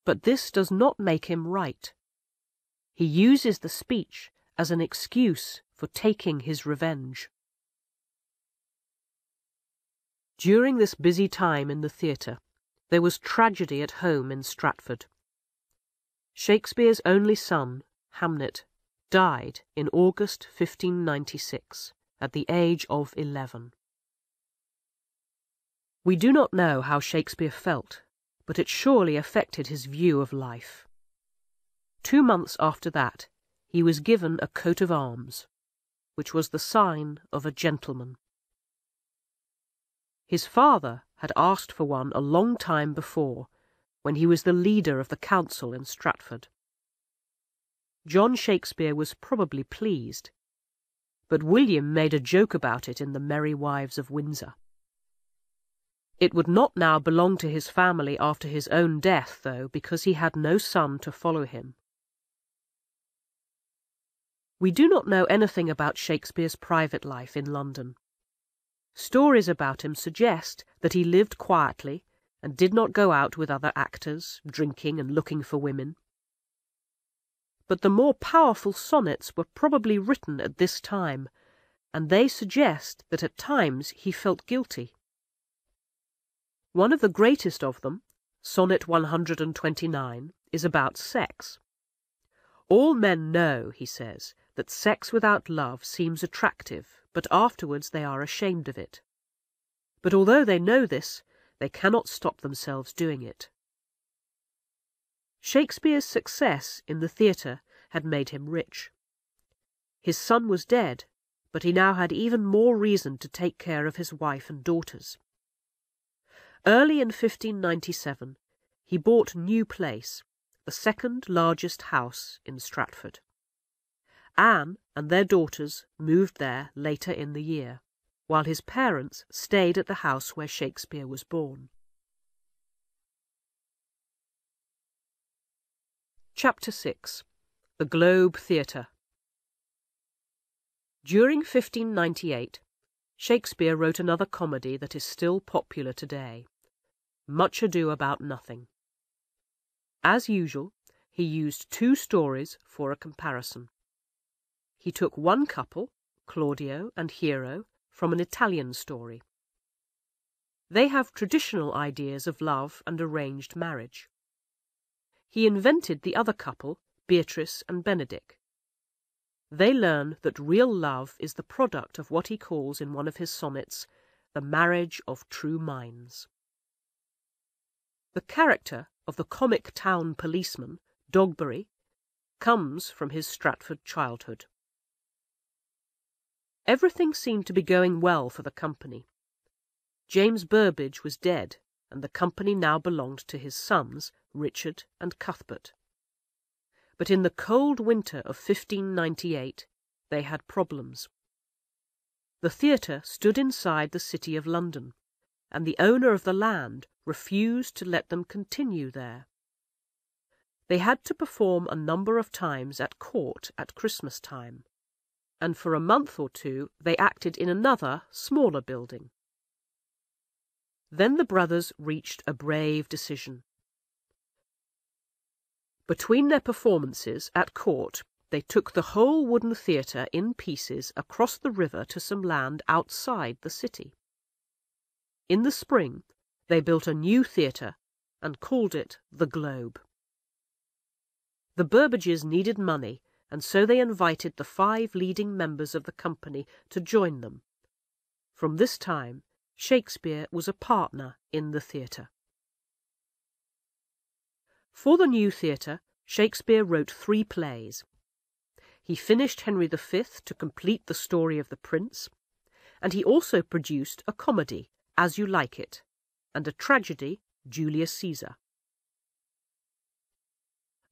But this does not make him right. He uses the speech as an excuse for taking his revenge. During this busy time in the theatre, there was tragedy at home in Stratford. Shakespeare's only son, Hamnet, died in August 1596, at the age of 11. We do not know how Shakespeare felt, but it surely affected his view of life. 2 months after that, he was given a coat of arms, which was the sign of a gentleman. His father had asked for one a long time before, when he was the leader of the council in Stratford. John Shakespeare was probably pleased, but William made a joke about it in The Merry Wives of Windsor. It would not now belong to his family after his own death, though, because he had no son to follow him. We do not know anything about Shakespeare's private life in London. Stories about him suggest that he lived quietly and did not go out with other actors, drinking and looking for women. But the more powerful sonnets were probably written at this time, and they suggest that at times he felt guilty. One of the greatest of them, Sonnet 129, is about sex. All men know, he says, that sex without love seems attractive, but afterwards they are ashamed of it. But although they know this, they cannot stop themselves doing it. Shakespeare's success in the theatre had made him rich. His son was dead, but he now had even more reason to take care of his wife and daughters. Early in 1597, he bought New Place, the second largest house in Stratford. Anne and their daughters moved there later in the year, while his parents stayed at the house where Shakespeare was born. Chapter 6. The Globe Theatre. During 1598, Shakespeare wrote another comedy that is still popular today, Much Ado About Nothing. As usual, he used 2 stories for a comparison. He took one couple, Claudio and Hero, from an Italian story. They have traditional ideas of love and arranged marriage. He invented the other couple, Beatrice and Benedick. They learn that real love is the product of what he calls in one of his sonnets, the marriage of true minds. The character of the comic town policeman, Dogberry, comes from his Stratford childhood. Everything seemed to be going well for the company. James Burbage was dead, and the company now belonged to his sons, Richard and Cuthbert. But in the cold winter of 1598, they had problems. The theatre stood inside the City of London, and the owner of the land refused to let them continue there. They had to perform a number of times at court at Christmas time, and for a month or 2 they acted in another, smaller building. Then the brothers reached a brave decision. Between their performances at court, they took the whole wooden theatre in pieces across the river to some land outside the city. In the spring, they built a new theatre and called it the Globe. The Burbages needed money, and so they invited the 5 leading members of the company to join them. From this time, Shakespeare was a partner in the theatre. For the new theatre, Shakespeare wrote 3 plays. He finished Henry V to complete the story of the prince, and he also produced a comedy, As You Like It, and a tragedy, Julius Caesar.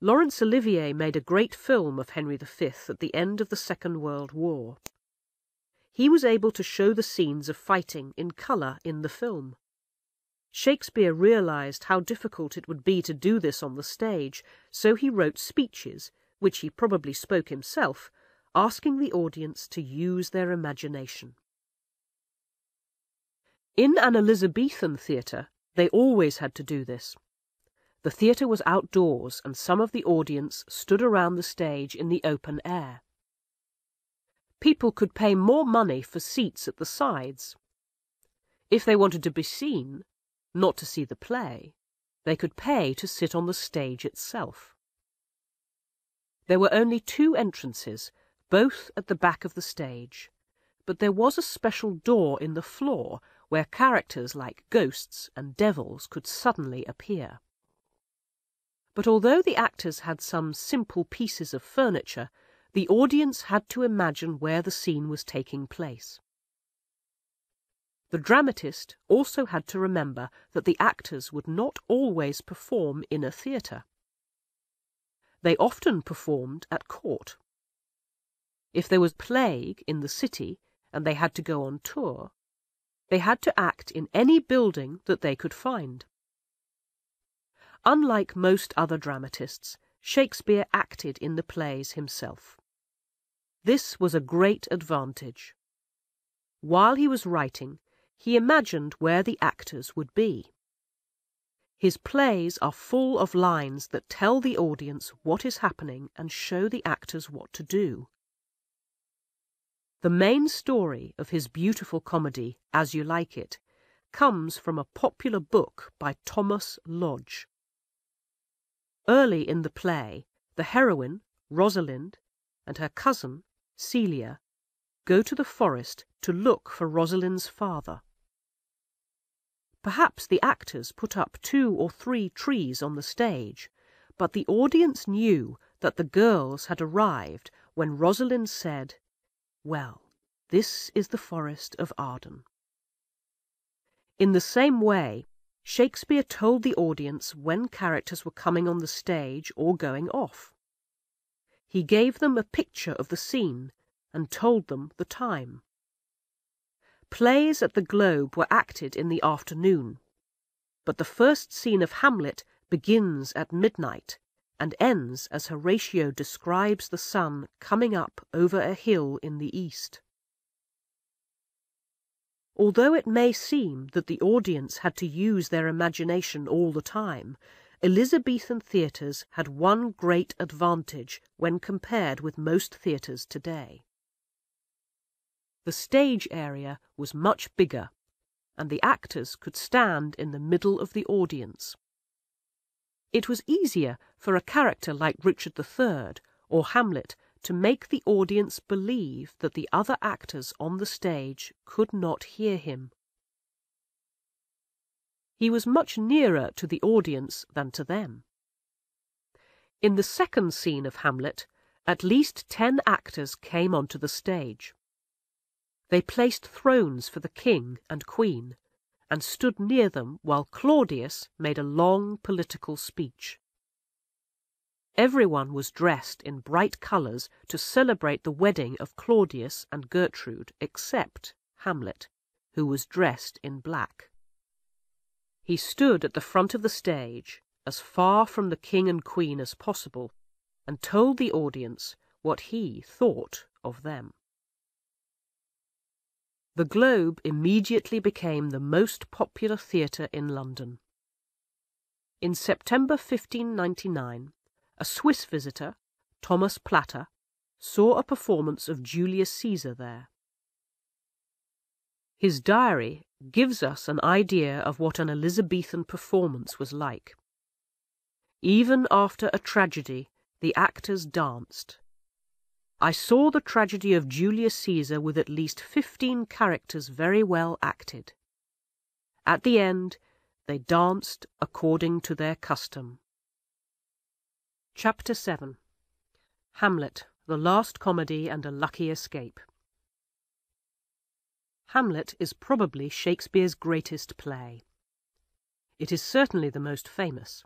Laurence Olivier made a great film of Henry V at the end of the Second World War. He was able to show the scenes of fighting in colour in the film. Shakespeare realized how difficult it would be to do this on the stage, so he wrote speeches, which he probably spoke himself, asking the audience to use their imagination. In an Elizabethan theatre, they always had to do this. The theatre was outdoors, and some of the audience stood around the stage in the open air. People could pay more money for seats at the sides. If they wanted to be seen, not to see the play, they could pay to sit on the stage itself. There were only 2 entrances, both at the back of the stage, but there was a special door in the floor where characters like ghosts and devils could suddenly appear. But although the actors had some simple pieces of furniture, the audience had to imagine where the scene was taking place. The dramatist also had to remember that the actors would not always perform in a theatre. They often performed at court. If there was plague in the city and they had to go on tour, they had to act in any building that they could find. Unlike most other dramatists, Shakespeare acted in the plays himself. This was a great advantage. While he was writing, he imagined where the actors would be. His plays are full of lines that tell the audience what is happening and show the actors what to do. The main story of his beautiful comedy, As You Like It, comes from a popular book by Thomas Lodge. Early in the play, the heroine, Rosalind, and her cousin, Celia, go to the forest to look for Rosalind's father. Perhaps the actors put up 2 or 3 trees on the stage, but the audience knew that the girls had arrived when Rosalind said, "Well, this is the forest of Arden." In the same way, Shakespeare told the audience when characters were coming on the stage or going off. He gave them a picture of the scene and told them the time. Plays at the Globe were acted in the afternoon, but the first scene of Hamlet begins at midnight and ends as Horatio describes the sun coming up over a hill in the east. Although it may seem that the audience had to use their imagination all the time, Elizabethan theatres had one great advantage when compared with most theatres today. The stage area was much bigger, and the actors could stand in the middle of the audience. It was easier for a character like Richard III or Hamlet to make the audience believe that the other actors on the stage could not hear him. He was much nearer to the audience than to them. In the second scene of Hamlet, at least 10 actors came onto the stage. They placed thrones for the king and queen, and stood near them while Claudius made a long political speech. Everyone was dressed in bright colours to celebrate the wedding of Claudius and Gertrude, except Hamlet, who was dressed in black. He stood at the front of the stage, as far from the king and queen as possible, and told the audience what he thought of them. The Globe immediately became the most popular theatre in London. In September 1599, a Swiss visitor, Thomas Platter, saw a performance of Julius Caesar there. His diary gives us an idea of what an Elizabethan performance was like. Even after a tragedy, the actors danced. I saw the tragedy of Julius Caesar with at least 15 characters very well acted. At the end, they danced according to their custom. Chapter 7. Hamlet, the Last Comedy and a Lucky Escape. Hamlet is probably Shakespeare's greatest play. It is certainly the most famous.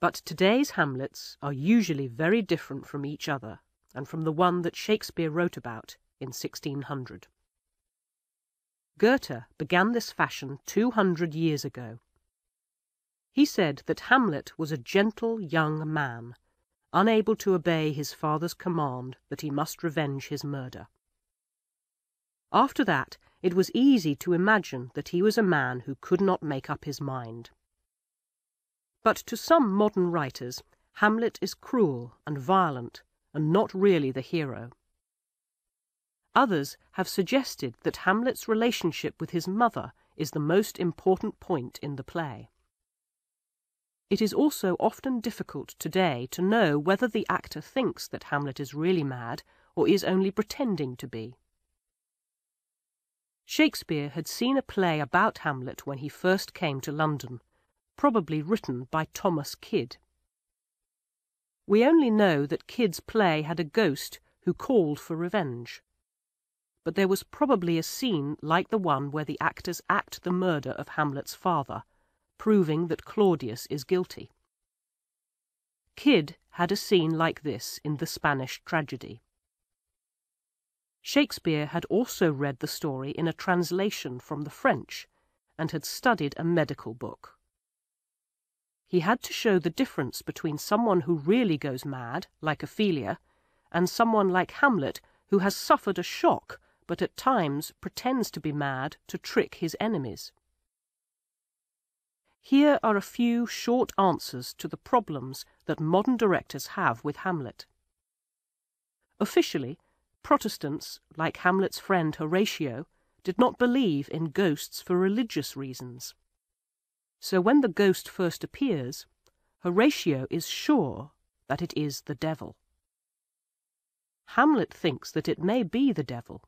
But today's Hamlets are usually very different from each other and from the one that Shakespeare wrote about in 1600. Goethe began this fashion 200 years ago. He said that Hamlet was a gentle young man, unable to obey his father's command that he must revenge his murder. After that, it was easy to imagine that he was a man who could not make up his mind. But to some modern writers, Hamlet is cruel and violent, and not really the hero. Others have suggested that Hamlet's relationship with his mother is the most important point in the play. It is also often difficult today to know whether the actor thinks that Hamlet is really mad or is only pretending to be. Shakespeare had seen a play about Hamlet when he first came to London, probably written by Thomas Kyd. We only know that Kyd's play had a ghost who called for revenge. But there was probably a scene like the one where the actors act the murder of Hamlet's father, proving that Claudius is guilty. Kyd had a scene like this in the Spanish tragedy. Shakespeare had also read the story in a translation from the French and had studied a medical book. He had to show the difference between someone who really goes mad, like Ophelia, and someone like Hamlet who has suffered a shock but at times pretends to be mad to trick his enemies. Here are a few short answers to the problems that modern directors have with Hamlet. Officially, Protestants, like Hamlet's friend Horatio, did not believe in ghosts for religious reasons. So when the ghost first appears, Horatio is sure that it is the devil. Hamlet thinks that it may be the devil,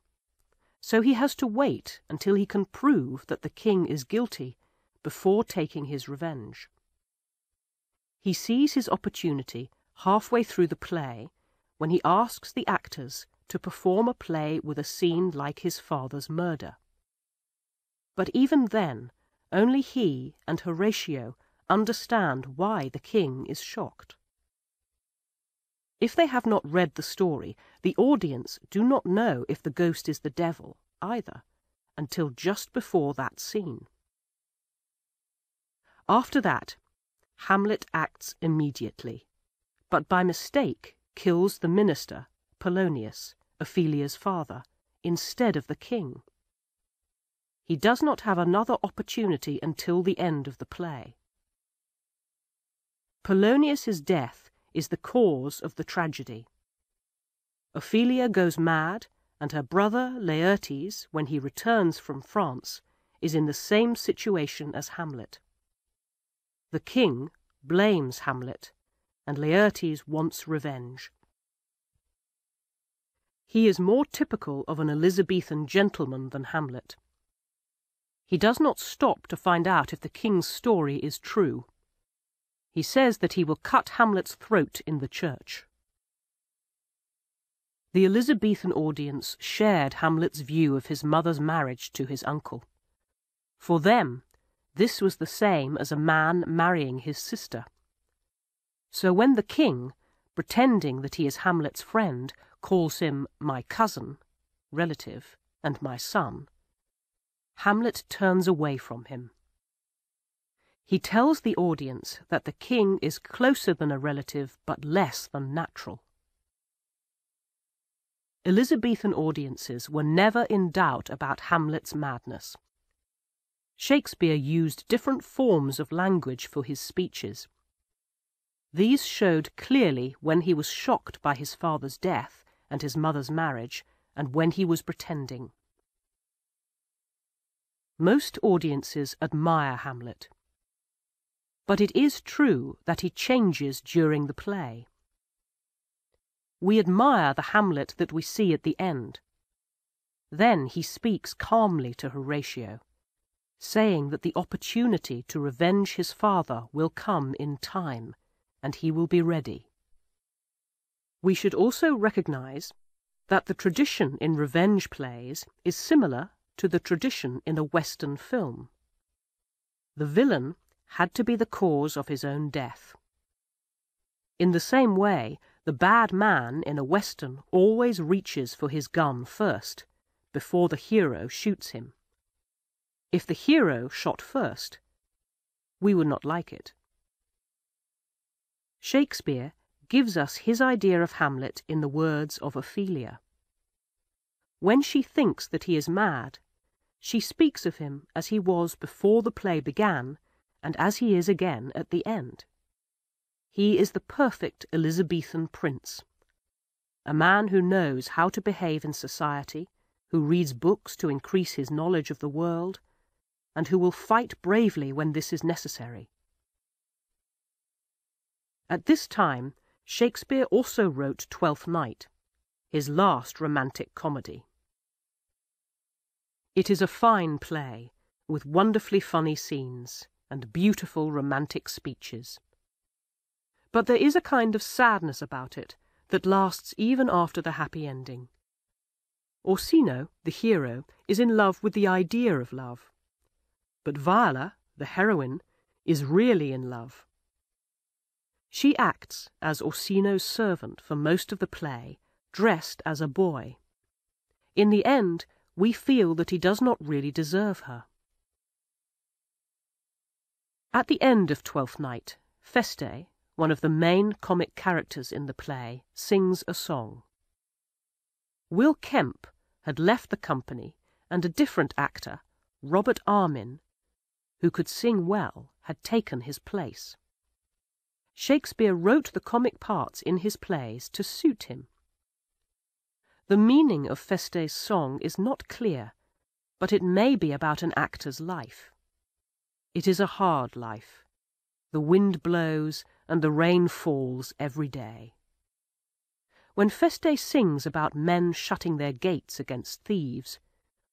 so he has to wait until he can prove that the king is guilty before taking his revenge. He sees his opportunity halfway through the play when he asks the actors to perform a play with a scene like his father's murder. But even then, only he and Horatio understand why the king is shocked. If they have not read the story, the audience do not know if the ghost is the devil either, until just before that scene. After that, Hamlet acts immediately, but by mistake kills the minister, Polonius, Ophelia's father, instead of the king. He does not have another opportunity until the end of the play. Polonius's death is the cause of the tragedy. Ophelia goes mad, and her brother Laertes, when he returns from France, is in the same situation as Hamlet. The king blames Hamlet, and Laertes wants revenge. He is more typical of an Elizabethan gentleman than Hamlet. He does not stop to find out if the king's story is true. He says that he will cut Hamlet's throat in the church. The Elizabethan audience shared Hamlet's view of his mother's marriage to his uncle. For them, this was the same as a man marrying his sister. So when the king, pretending that he is Hamlet's friend, calls him my cousin, relative, and my son, Hamlet turns away from him. He tells the audience that the king is closer than a relative but less than natural. Elizabethan audiences were never in doubt about Hamlet's madness. Shakespeare used different forms of language for his speeches. These showed clearly when he was shocked by his father's death and his mother's marriage, and when he was pretending. Most audiences admire Hamlet. But it is true that he changes during the play. We admire the Hamlet that we see at the end. Then he speaks calmly to Horatio, saying that the opportunity to revenge his father will come in time, and he will be ready. We should also recognize that the tradition in revenge plays is similar to the tradition in a Western film. The villain had to be the cause of his own death. In the same way, the bad man in a Western always reaches for his gun first, before the hero shoots him, If the hero shot first, we would not like it. Shakespeare gives us his idea of Hamlet in the words of Ophelia. When she thinks that he is mad, she speaks of him as he was before the play began and as he is again at the end. He is the perfect Elizabethan prince, a man who knows how to behave in society, who reads books to increase his knowledge of the world, and who will fight bravely when this is necessary. At this time, Shakespeare also wrote Twelfth Night, his last romantic comedy. It is a fine play, with wonderfully funny scenes and beautiful romantic speeches. But there is a kind of sadness about it that lasts even after the happy ending. Orsino, the hero, is in love with the idea of love, but Viola, the heroine, is really in love. She acts as Orsino's servant for most of the play, dressed as a boy. In the end, we feel that he does not really deserve her. At the end of Twelfth Night, Feste, one of the main comic characters in the play, sings a song. Will Kemp had left the company, and a different actor, Robert Armin, who could sing well, had taken his place. Shakespeare wrote the comic parts in his plays to suit him. The meaning of Feste's song is not clear, but it may be about an actor's life. It is a hard life. The wind blows and the rain falls every day. When Feste sings about men shutting their gates against thieves,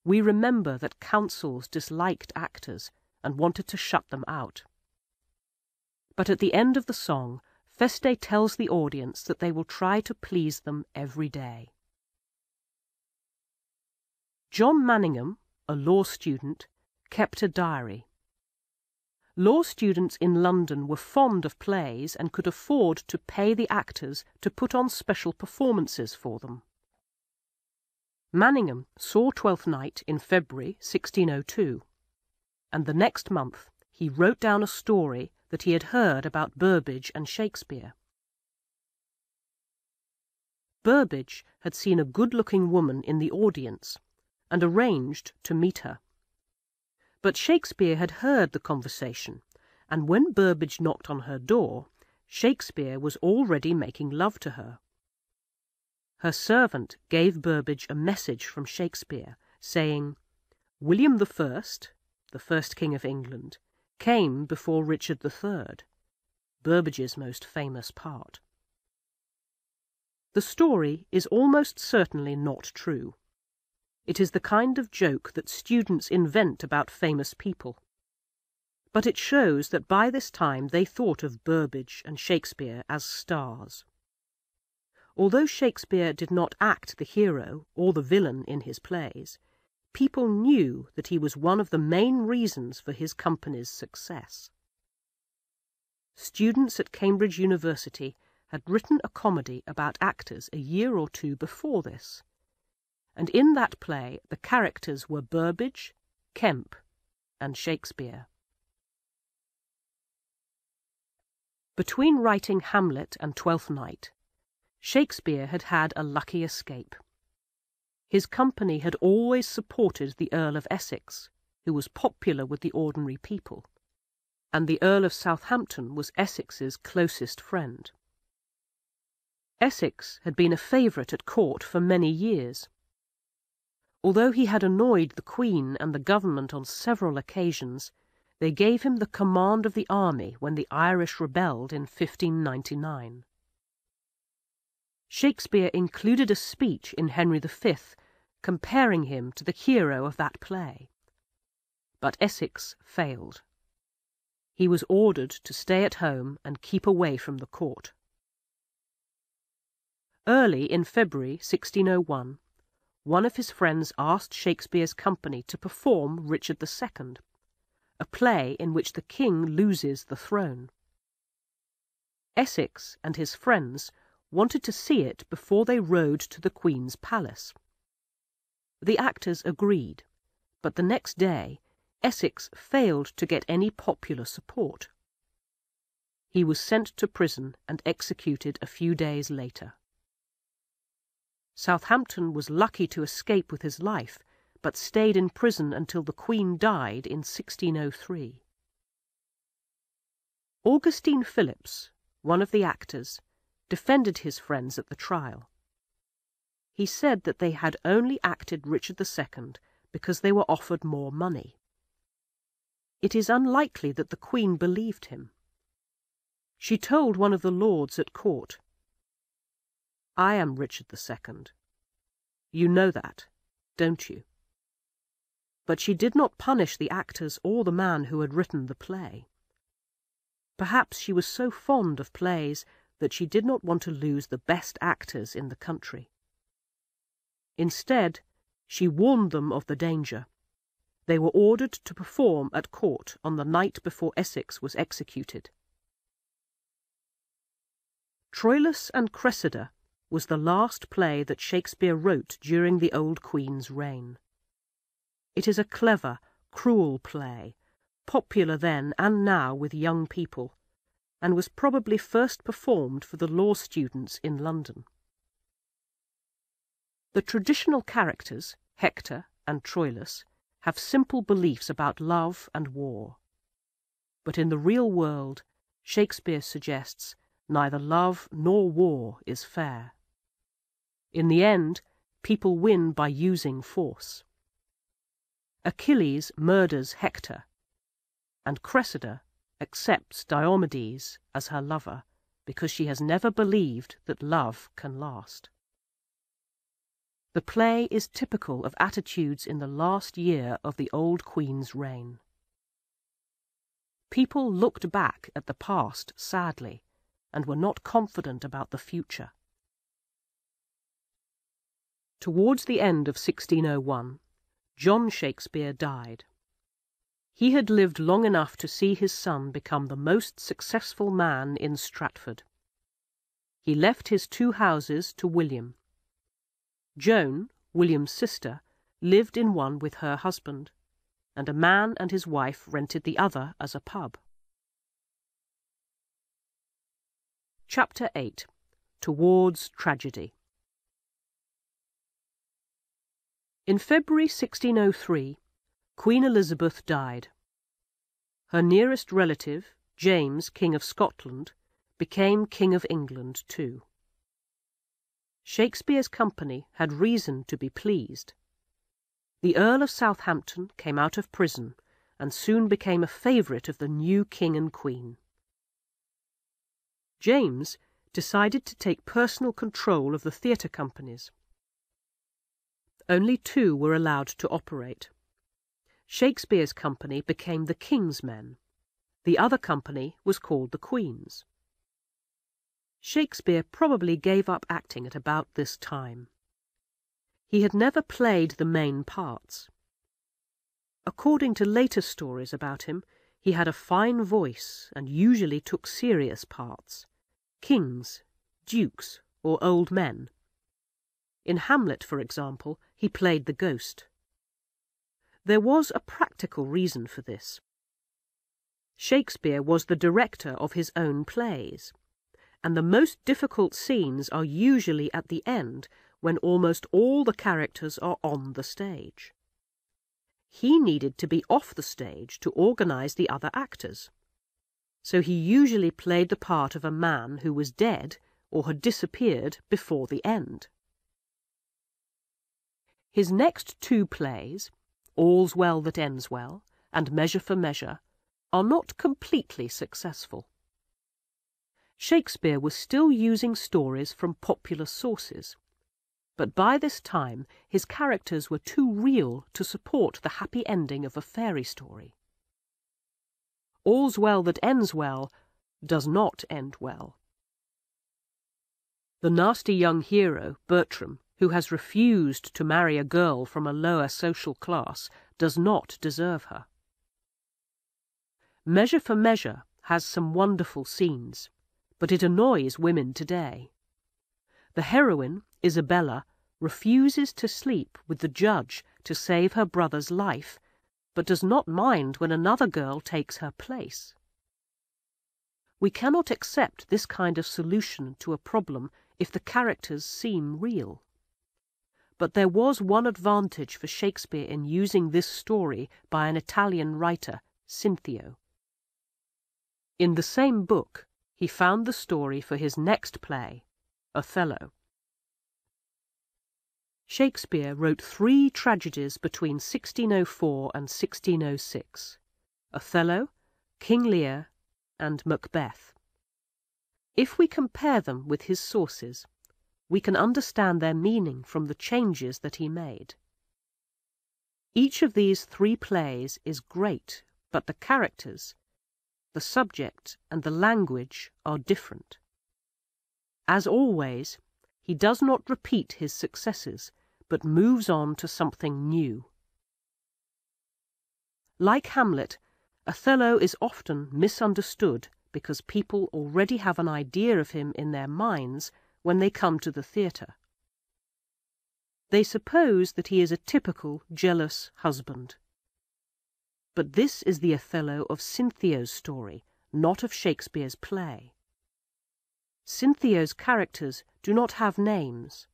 we remember that councils disliked actors and wanted to shut them out. But at the end of the song, Feste tells the audience that they will try to please them every day. John Manningham, a law student, kept a diary. Law students in London were fond of plays and could afford to pay the actors to put on special performances for them. Manningham saw Twelfth Night in February 1602, and the next month he wrote down a story that he had heard about Burbage and Shakespeare. Burbage had seen a good-looking woman in the audience and arranged to meet her. But Shakespeare had heard the conversation, and when Burbage knocked on her door, Shakespeare was already making love to her. Her servant gave Burbage a message from Shakespeare, saying, "William the First King of England, came before Richard III, Burbage's most famous part." The story is almost certainly not true. It is the kind of joke that students invent about famous people. But it shows that by this time they thought of Burbage and Shakespeare as stars. Although Shakespeare did not act the hero or the villain in his plays, people knew that he was one of the main reasons for his company's success. Students at Cambridge University had written a comedy about actors a year or two before this, and in that play the characters were Burbage, Kemp, and Shakespeare. Between writing Hamlet and Twelfth Night, Shakespeare had had a lucky escape. His company had always supported the Earl of Essex, who was popular with the ordinary people, and the Earl of Southampton was Essex's closest friend. Essex had been a favourite at court for many years. Although he had annoyed the Queen and the government on several occasions, they gave him the command of the army when the Irish rebelled in 1599. Shakespeare included a speech in Henry V comparing him to the hero of that play. But Essex failed. He was ordered to stay at home and keep away from the court. Early in February 1601, one of his friends asked Shakespeare's company to perform Richard II, a play in which the king loses the throne. Essex and his friends wanted to see it before they rode to the Queen's palace. The actors agreed, but the next day, Essex failed to get any popular support. He was sent to prison and executed a few days later. Southampton was lucky to escape with his life, but stayed in prison until the Queen died in 1603. Augustine Phillips, one of the actors, defended his friends at the trial. He said that they had only acted Richard II because they were offered more money. It is unlikely that the Queen believed him. She told one of the lords at court, "I am Richard II. You know that, don't you?" But she did not punish the actors or the man who had written the play. Perhaps she was so fond of plays that she did not want to lose the best actors in the country. Instead, she warned them of the danger. They were ordered to perform at court on the night before Essex was executed. Troilus and Cressida was the last play that Shakespeare wrote during the old Queen's reign. It is a clever, cruel play, popular then and now with young people, and was probably first performed for the law students in London. The traditional characters, Hector and Troilus, have simple beliefs about love and war. But in the real world, Shakespeare suggests neither love nor war is fair. In the end, people win by using force. Achilles murders Hector, and Cressida accepts Diomedes as her lover because she has never believed that love can last. The play is typical of attitudes in the last year of the old Queen's reign. People looked back at the past sadly and were not confident about the future. Towards the end of 1601, John Shakespeare died. He had lived long enough to see his son become the most successful man in Stratford. He left his 2 houses to William. Joan, William's sister, lived in one with her husband, and a man and his wife rented the other as a pub. Chapter 8. Towards Tragedy. In February 1603, Queen Elizabeth died. Her nearest relative, James, King of Scotland, became King of England too. Shakespeare's company had reason to be pleased. The Earl of Southampton came out of prison and soon became a favourite of the new King and Queen. James decided to take personal control of the theatre companies. Only 2 were allowed to operate. Shakespeare's company became the King's Men. The other company was called the Queen's. Shakespeare probably gave up acting at about this time. He had never played the main parts. According to later stories about him, he had a fine voice and usually took serious parts, kings, dukes, or old men. In Hamlet, for example, he played the ghost. There was a practical reason for this. Shakespeare was the director of his own plays, and the most difficult scenes are usually at the end when almost all the characters are on the stage. He needed to be off the stage to organize the other actors, so he usually played the part of a man who was dead or had disappeared before the end. His next 2 plays, All's Well That Ends Well and Measure for Measure, are not completely successful. Shakespeare was still using stories from popular sources, but by this time his characters were too real to support the happy ending of a fairy story. All's Well That Ends Well does not end well. The nasty young hero, Bertram, who has refused to marry a girl from a lower social class, does not deserve her. Measure for Measure has some wonderful scenes, but it annoys women today. The heroine, Isabella, refuses to sleep with the judge to save her brother's life, but does not mind when another girl takes her place. We cannot accept this kind of solution to a problem if the characters seem real. But there was one advantage for Shakespeare in using this story by an Italian writer, Cinthio. In the same book, he found the story for his next play, Othello. Shakespeare wrote 3 tragedies between 1604 and 1606, Othello, King Lear, and Macbeth. If we compare them with his sources, we can understand their meaning from the changes that he made. Each of these 3 plays is great, but the characters, the subject, and the language are different. As always, he does not repeat his successes, but moves on to something new. Like Hamlet, Othello is often misunderstood because people already have an idea of him in their minds when they come to the theatre. They suppose that he is a typical jealous husband. But this is the Othello of Cinthio's story, not of Shakespeare's play. Cinthio's characters do not have names,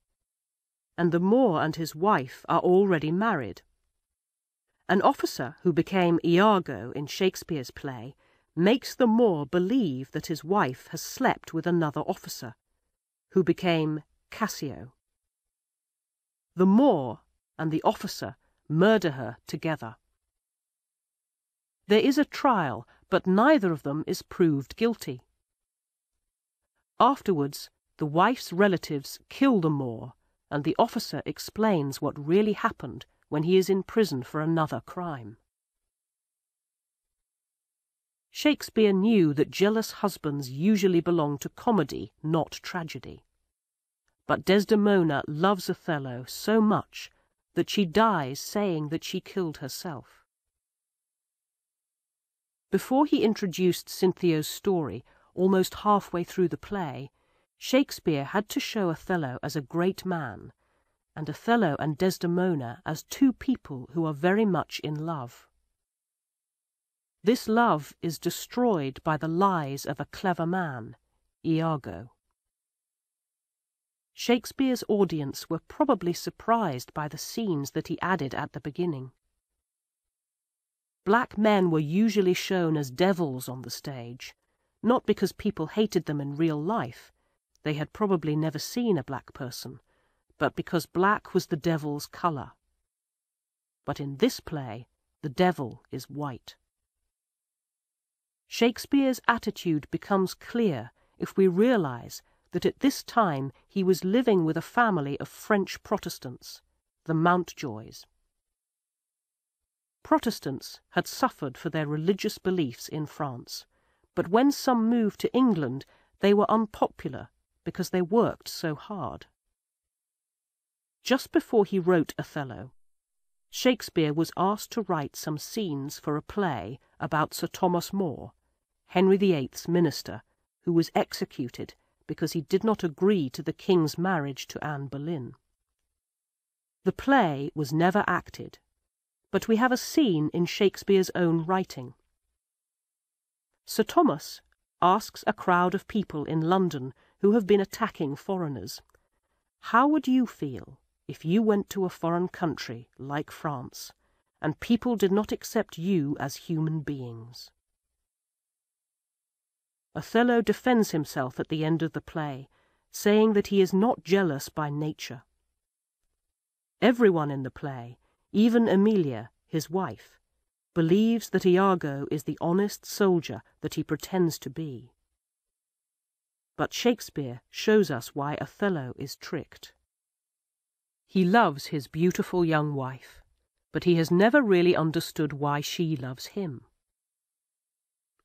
and the Moor and his wife are already married. An officer who became Iago in Shakespeare's play makes the Moor believe that his wife has slept with another officer, who became Cassio. The Moor and the officer murder her together. There is a trial, but neither of them is proved guilty. Afterwards, the wife's relatives kill the Moor, and the officer explains what really happened when he is in prison for another crime. Shakespeare knew that jealous husbands usually belong to comedy, not tragedy. But Desdemona loves Othello so much that she dies saying that she killed herself. Before he introduced Cinthio's story, almost halfway through the play, Shakespeare had to show Othello as a great man, and Othello and Desdemona as 2 people who are very much in love. This love is destroyed by the lies of a clever man, Iago. Shakespeare's audience were probably surprised by the scenes that he added at the beginning. Black men were usually shown as devils on the stage, not because people hated them in real life, they had probably never seen a black person, but because black was the devil's colour. But in this play, the devil is white. Shakespeare's attitude becomes clear if we realize that at this time he was living with a family of French Protestants, the Mountjoys. Protestants had suffered for their religious beliefs in France, but when some moved to England, they were unpopular because they worked so hard. Just before he wrote Othello, Shakespeare was asked to write some scenes for a play about Sir Thomas More, Henry VIII's minister, who was executed because he did not agree to the king's marriage to Anne Boleyn. The play was never acted, but we have a scene in Shakespeare's own writing. Sir Thomas asks a crowd of people in London who have been attacking foreigners, "How would you feel if you went to a foreign country like France, and people did not accept you as human beings?" Othello defends himself at the end of the play, saying that he is not jealous by nature. Everyone in the play, even Emilia, his wife, believes that Iago is the honest soldier that he pretends to be. But Shakespeare shows us why Othello is tricked. He loves his beautiful young wife, but he has never really understood why she loves him.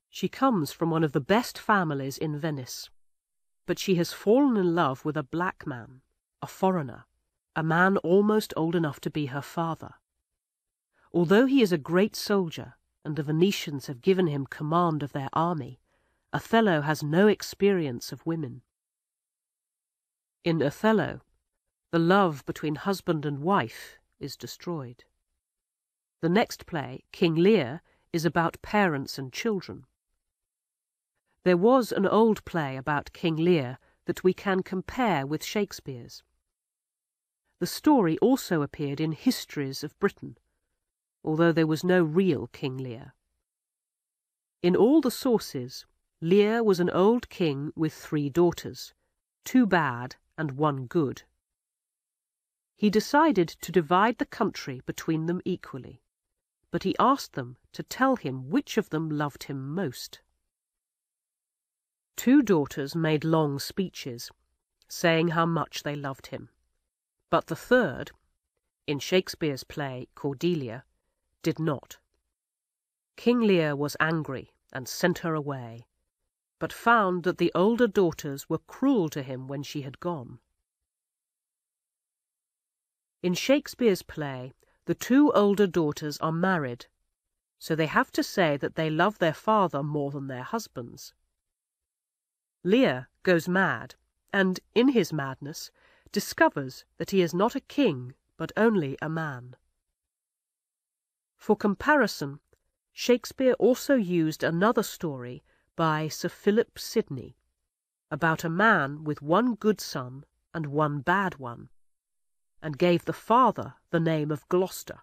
She comes from one of the best families in Venice, but she has fallen in love with a black man, a foreigner, a man almost old enough to be her father. Although he is a great soldier, and the Venetians have given him command of their army, Othello has no experience of women. In Othello, the love between husband and wife is destroyed. The next play, King Lear, is about parents and children. There was an old play about King Lear that we can compare with Shakespeare's. The story also appeared in histories of Britain, although there was no real King Lear. In all the sources, Lear was an old king with 3 daughters, 2 bad and 1 good. He decided to divide the country between them equally, but he asked them to tell him which of them loved him most. 2 daughters made long speeches, saying how much they loved him, but the third, in Shakespeare's play Cordelia, did not. King Lear was angry and sent her away, but found that the older daughters were cruel to him when she had gone. In Shakespeare's play, the 2 older daughters are married, so they have to say that they love their father more than their husbands. Lear goes mad, and, in his madness, discovers that he is not a king, but only a man. For comparison, Shakespeare also used another story by Sir Philip Sidney about a man with 1 good son and 1 bad one, and gave the father the name of Gloucester.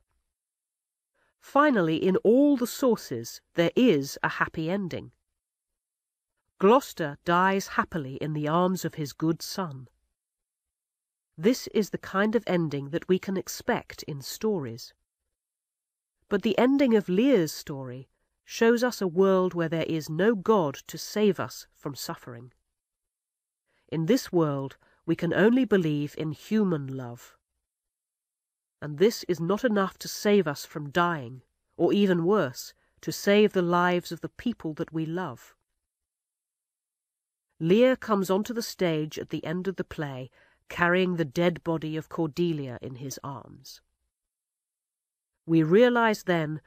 Finally, in all the sources, there is a happy ending. Gloucester dies happily in the arms of his good son. This is the kind of ending that we can expect in stories. But the ending of Lear's story shows us a world where there is no God to save us from suffering. In this world, we can only believe in human love. And this is not enough to save us from dying, or even worse, to save the lives of the people that we love. Lear comes onto the stage at the end of the play, carrying the dead body of Cordelia in his arms. We realize then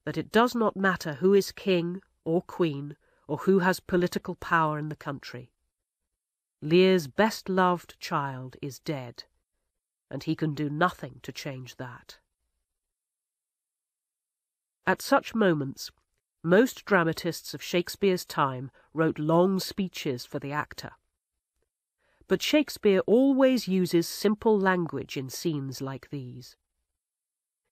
that it does not matter who is king or queen, or who has political power in the country. Lear's best-loved child is dead, and he can do nothing to change that. At such moments, most dramatists of Shakespeare's time wrote long speeches for the actor. But Shakespeare always uses simple language in scenes like these.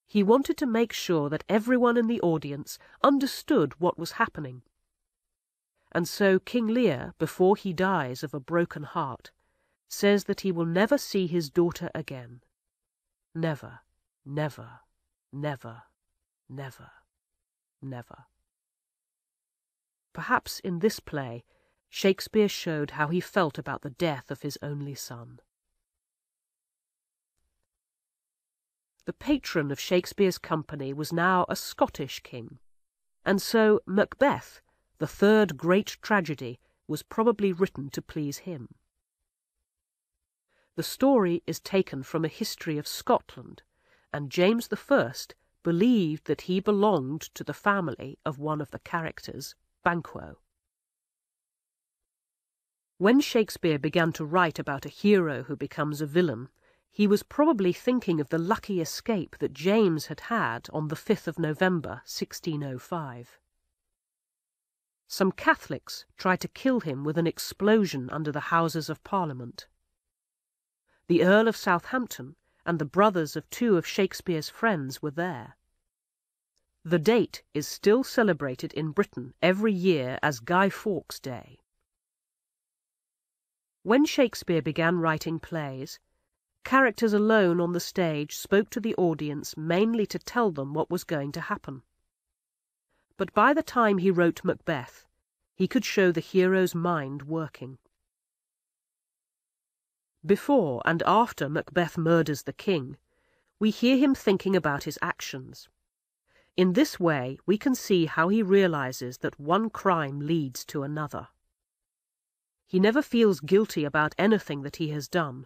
He wanted to make sure that everyone in the audience understood what was happening. And so King Lear, before he dies of a broken heart, says that he will never see his daughter again. Never, never, never, never, never. Perhaps in this play, Shakespeare showed how he felt about the death of his only son. The patron of Shakespeare's company was now a Scottish king, and so Macbeth, the 3rd great tragedy, was probably written to please him. The story is taken from a history of Scotland, and James I believed that he belonged to the family of one of the characters, Banquo. When Shakespeare began to write about a hero who becomes a villain, he was probably thinking of the lucky escape that James had had on the 5th of November, 1605. Some Catholics tried to kill him with an explosion under the Houses of Parliament. The Earl of Southampton and the brothers of 2 of Shakespeare's friends were there. The date is still celebrated in Britain every year as Guy Fawkes Day. When Shakespeare began writing plays, characters alone on the stage spoke to the audience mainly to tell them what was going to happen. But by the time he wrote Macbeth, he could show the hero's mind working. Before and after Macbeth murders the king, we hear him thinking about his actions. In this way, we can see how he realizes that one crime leads to another. He never feels guilty about anything that he has done,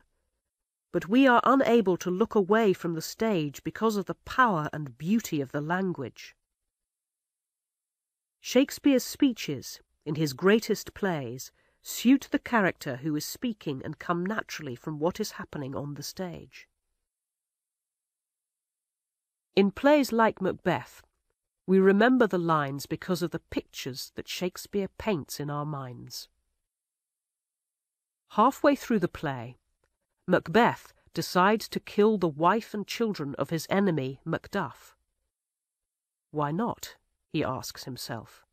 but we are unable to look away from the stage because of the power and beauty of the language. Shakespeare's speeches, in his greatest plays, suit the character who is speaking and come naturally from what is happening on the stage. In plays like Macbeth, we remember the lines because of the pictures that Shakespeare paints in our minds. Halfway through the play, Macbeth decides to kill the wife and children of his enemy, Macduff. Why not? He asks himself.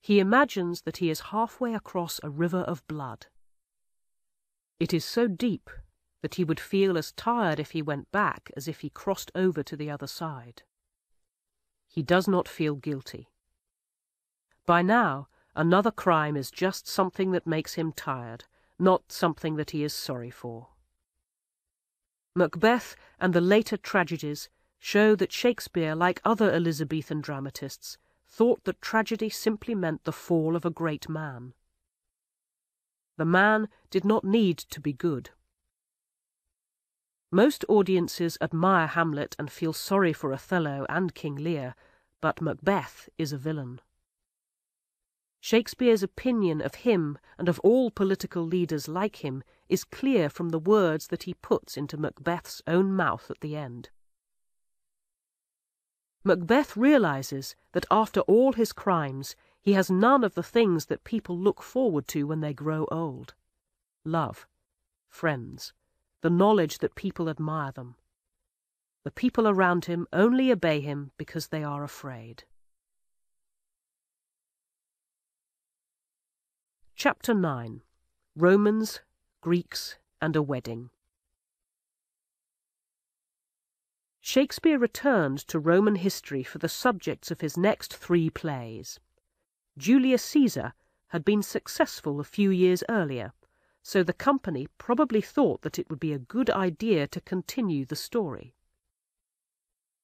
He imagines that he is halfway across a river of blood. It is so deep that he would feel as tired if he went back as if he crossed over to the other side. He does not feel guilty. By now, another crime is just something that makes him tired, not something that he is sorry for. Macbeth and the later tragedies show that Shakespeare, like other Elizabethan dramatists, thought that tragedy simply meant the fall of a great man. The man did not need to be good. Most audiences admire Hamlet and feel sorry for Othello and King Lear, but Macbeth is a villain. Shakespeare's opinion of him and of all political leaders like him is clear from the words that he puts into Macbeth's own mouth at the end. Macbeth realizes that after all his crimes, he has none of the things that people look forward to when they grow old. Love, friends, the knowledge that people admire them. The people around him only obey him because they are afraid. Chapter 9. Romans, Greeks, and a Wedding. Shakespeare returned to Roman history for the subjects of his next 3 plays. Julius Caesar had been successful a few years earlier, so the company probably thought that it would be a good idea to continue the story.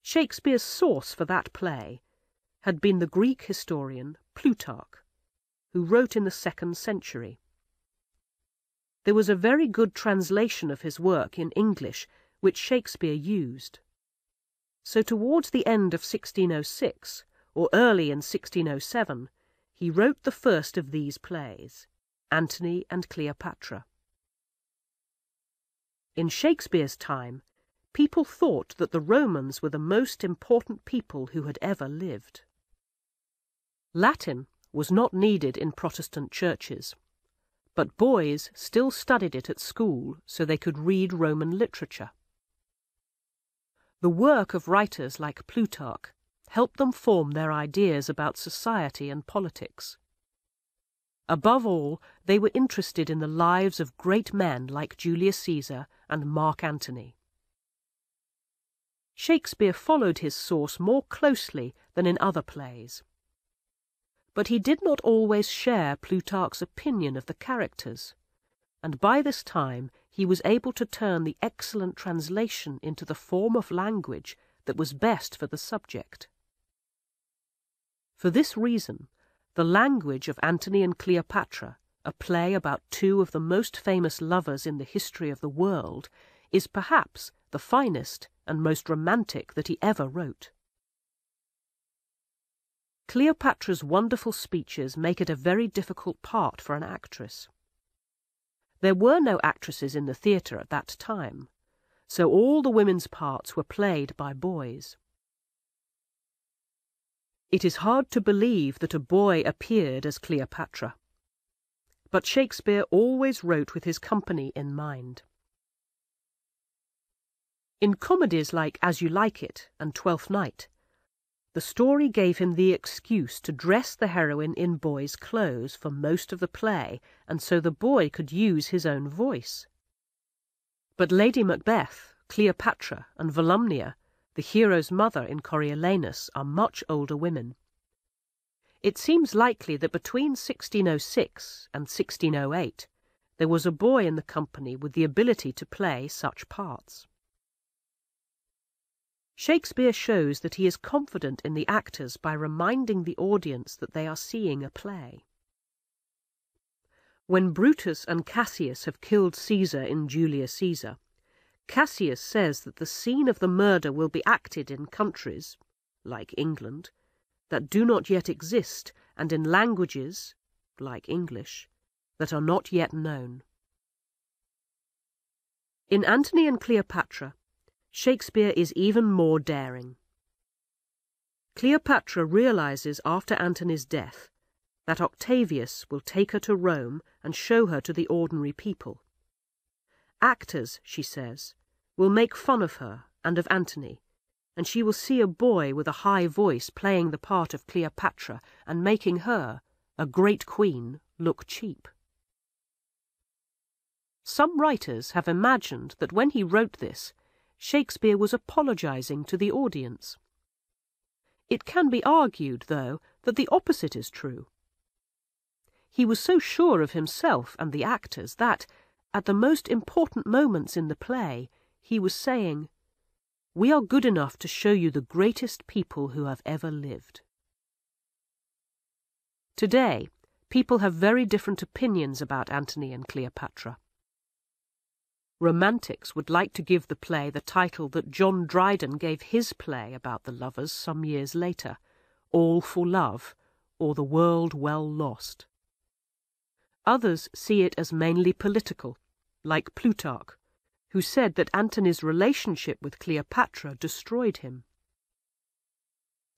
Shakespeare's source for that play had been the Greek historian Plutarch, who wrote in the 2nd century. There was a very good translation of his work in English, which Shakespeare used. So towards the end of 1606, or early in 1607, he wrote the first of these plays, Antony and Cleopatra. In Shakespeare's time, people thought that the Romans were the most important people who had ever lived. Latin was not needed in Protestant churches, but boys still studied it at school so they could read Roman literature. The work of writers like Plutarch helped them form their ideas about society and politics. Above all, they were interested in the lives of great men like Julius Caesar and Mark Antony. Shakespeare followed his source more closely than in other plays. But he did not always share Plutarch's opinion of the characters, and by this time he was able to turn the excellent translation into the form of language that was best for the subject. For this reason, the language of Antony and Cleopatra, a play about 2 of the most famous lovers in the history of the world, is perhaps the finest and most romantic that he ever wrote. Cleopatra's wonderful speeches make it a very difficult part for an actress. There were no actresses in the theatre at that time, so all the women's parts were played by boys. It is hard to believe that a boy appeared as Cleopatra, but Shakespeare always wrote with his company in mind. In comedies like As You Like It and Twelfth Night, the story gave him the excuse to dress the heroine in boys' clothes for most of the play, and so the boy could use his own voice. But Lady Macbeth, Cleopatra, and Volumnia, the hero's mother in Coriolanus, are much older women. It seems likely that between 1606 and 1608 there was a boy in the company with the ability to play such parts. Shakespeare shows that he is confident in the actors by reminding the audience that they are seeing a play. When Brutus and Cassius have killed Caesar in Julius Caesar, Cassius says that the scene of the murder will be acted in countries, like England, that do not yet exist, and in languages, like English, that are not yet known. In Antony and Cleopatra, Shakespeare is even more daring. Cleopatra realizes after Antony's death that Octavius will take her to Rome and show her to the ordinary people. Actors, she says, will make fun of her and of Antony, and she will see a boy with a high voice playing the part of Cleopatra and making her, a great queen, look cheap. Some writers have imagined that when he wrote this, Shakespeare was apologizing to the audience. It can be argued, though, that the opposite is true. He was so sure of himself and the actors that, at the most important moments in the play, he was saying, "We are good enough to show you the greatest people who have ever lived." Today, people have very different opinions about Antony and Cleopatra. Romantics would like to give the play the title that John Dryden gave his play about the lovers some years later, All for Love, or The World Well Lost. Others see it as mainly political, like Plutarch, who said that Antony's relationship with Cleopatra destroyed him.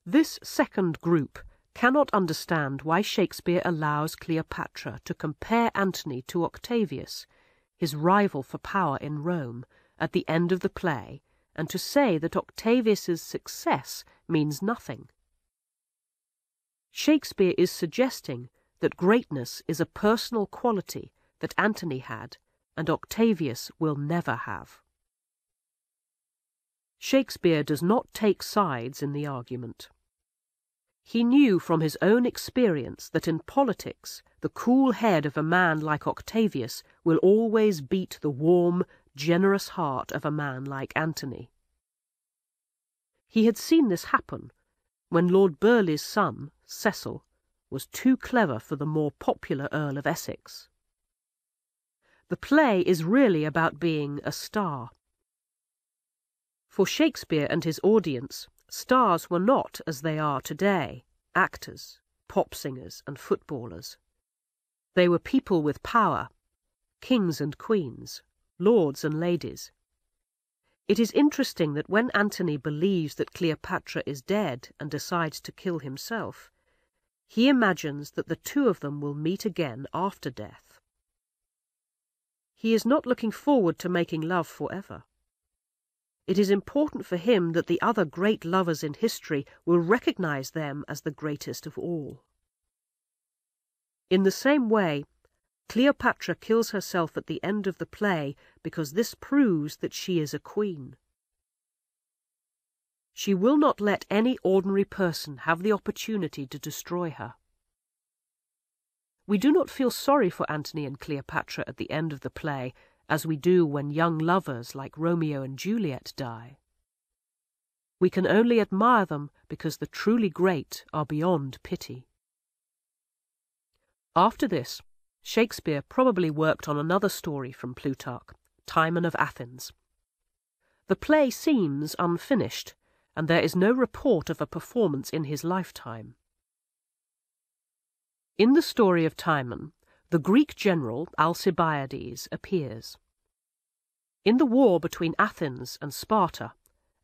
This second group cannot understand why Shakespeare allows Cleopatra to compare Antony to Octavius, his rival for power in Rome, at the end of the play, and to say that Octavius's success means nothing. Shakespeare is suggesting that greatness is a personal quality that Antony had and Octavius will never have. Shakespeare does not take sides in the argument. He knew from his own experience that in politics the cool head of a man like Octavius will always beat the warm, generous heart of a man like Antony. He had seen this happen when Lord Burleigh's son, Cecil, was too clever for the more popular Earl of Essex. The play is really about being a star. For Shakespeare and his audience, stars were not, as they are today, actors, pop singers and footballers. They were people with power, kings and queens, lords and ladies. It is interesting that when Antony believes that Cleopatra is dead and decides to kill himself, he imagines that the two of them will meet again after death. He is not looking forward to making love forever. It is important for him that the other great lovers in history will recognize them as the greatest of all. In the same way, Cleopatra kills herself at the end of the play because this proves that she is a queen. She will not let any ordinary person have the opportunity to destroy her. We do not feel sorry for Antony and Cleopatra at the end of the play, as we do when young lovers like Romeo and Juliet die. We can only admire them because the truly great are beyond pity. After this, Shakespeare probably worked on another story from Plutarch, Timon of Athens. The play seems unfinished, and there is no report of a performance in his lifetime. In the story of Timon, the Greek general Alcibiades appears. In the war between Athens and Sparta,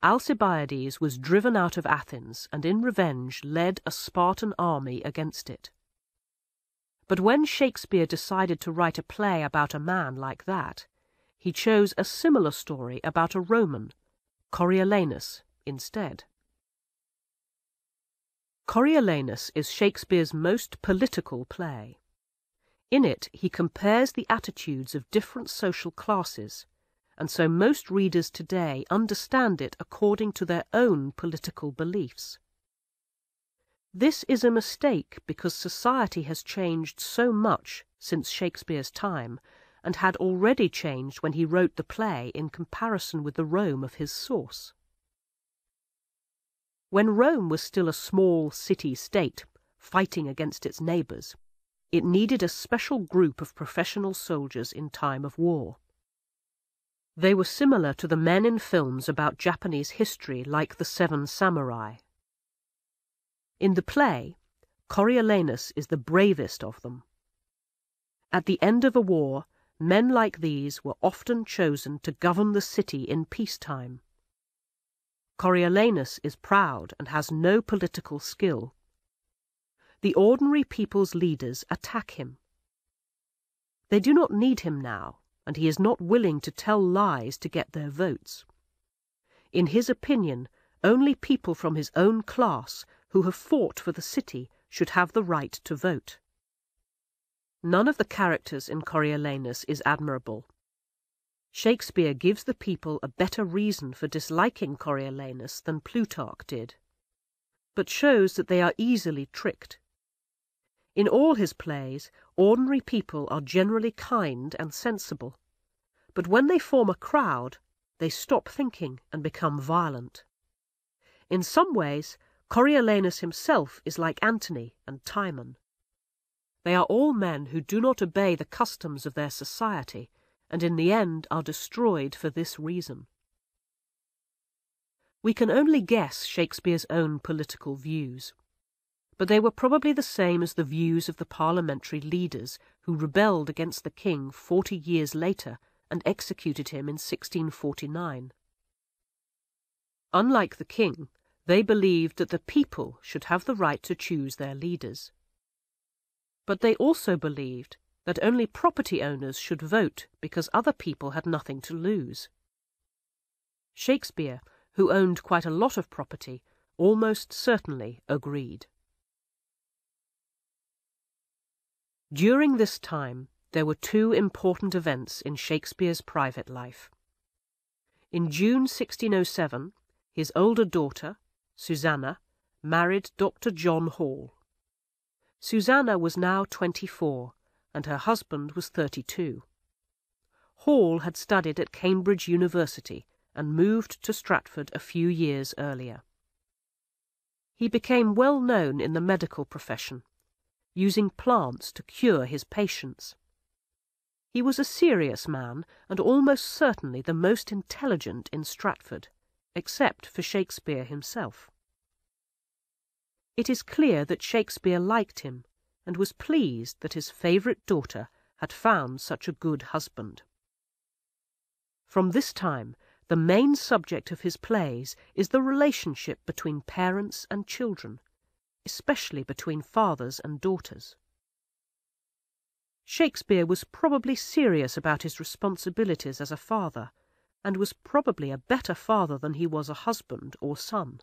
Alcibiades was driven out of Athens and in revenge led a Spartan army against it. But when Shakespeare decided to write a play about a man like that, he chose a similar story about a Roman, Coriolanus, instead. Coriolanus is Shakespeare's most political play. In it, he compares the attitudes of different social classes, and so most readers today understand it according to their own political beliefs. This is a mistake because society has changed so much since Shakespeare's time, and had already changed when he wrote the play in comparison with the Rome of his source. When Rome was still a small city-state, fighting against its neighbours, it needed a special group of professional soldiers in time of war. They were similar to the men in films about Japanese history like the Seven Samurai. In the play, Coriolanus is the bravest of them. At the end of a war, men like these were often chosen to govern the city in peacetime. Coriolanus is proud and has no political skill. The ordinary people's leaders attack him. They do not need him now, and he is not willing to tell lies to get their votes. In his opinion, only people from his own class who have fought for the city should have the right to vote. None of the characters in Coriolanus is admirable. Shakespeare gives the people a better reason for disliking Coriolanus than Plutarch did, but shows that they are easily tricked. In all his plays, ordinary people are generally kind and sensible, but when they form a crowd, they stop thinking and become violent. In some ways, Coriolanus himself is like Antony and Timon. They are all men who do not obey the customs of their society, and in the end are destroyed for this reason. We can only guess Shakespeare's own political views, but they were probably the same as the views of the parliamentary leaders who rebelled against the king 40 years later and executed him in 1649. Unlike the king, they believed that the people should have the right to choose their leaders. But they also believed that only property owners should vote because other people had nothing to lose. Shakespeare, who owned quite a lot of property, almost certainly agreed. During this time, there were two important events in Shakespeare's private life. In June 1607, his older daughter, Susanna, married Dr. John Hall. Susanna was now 24, and her husband was 32. Hall had studied at Cambridge University and moved to Stratford a few years earlier. He became well known in the medical profession, using plants to cure his patients. He was a serious man and almost certainly the most intelligent in Stratford, except for Shakespeare himself. It is clear that Shakespeare liked him and was pleased that his favourite daughter had found such a good husband. From this time, the main subject of his plays is the relationship between parents and children, especially between fathers and daughters. Shakespeare was probably serious about his responsibilities as a father, and was probably a better father than he was a husband or son.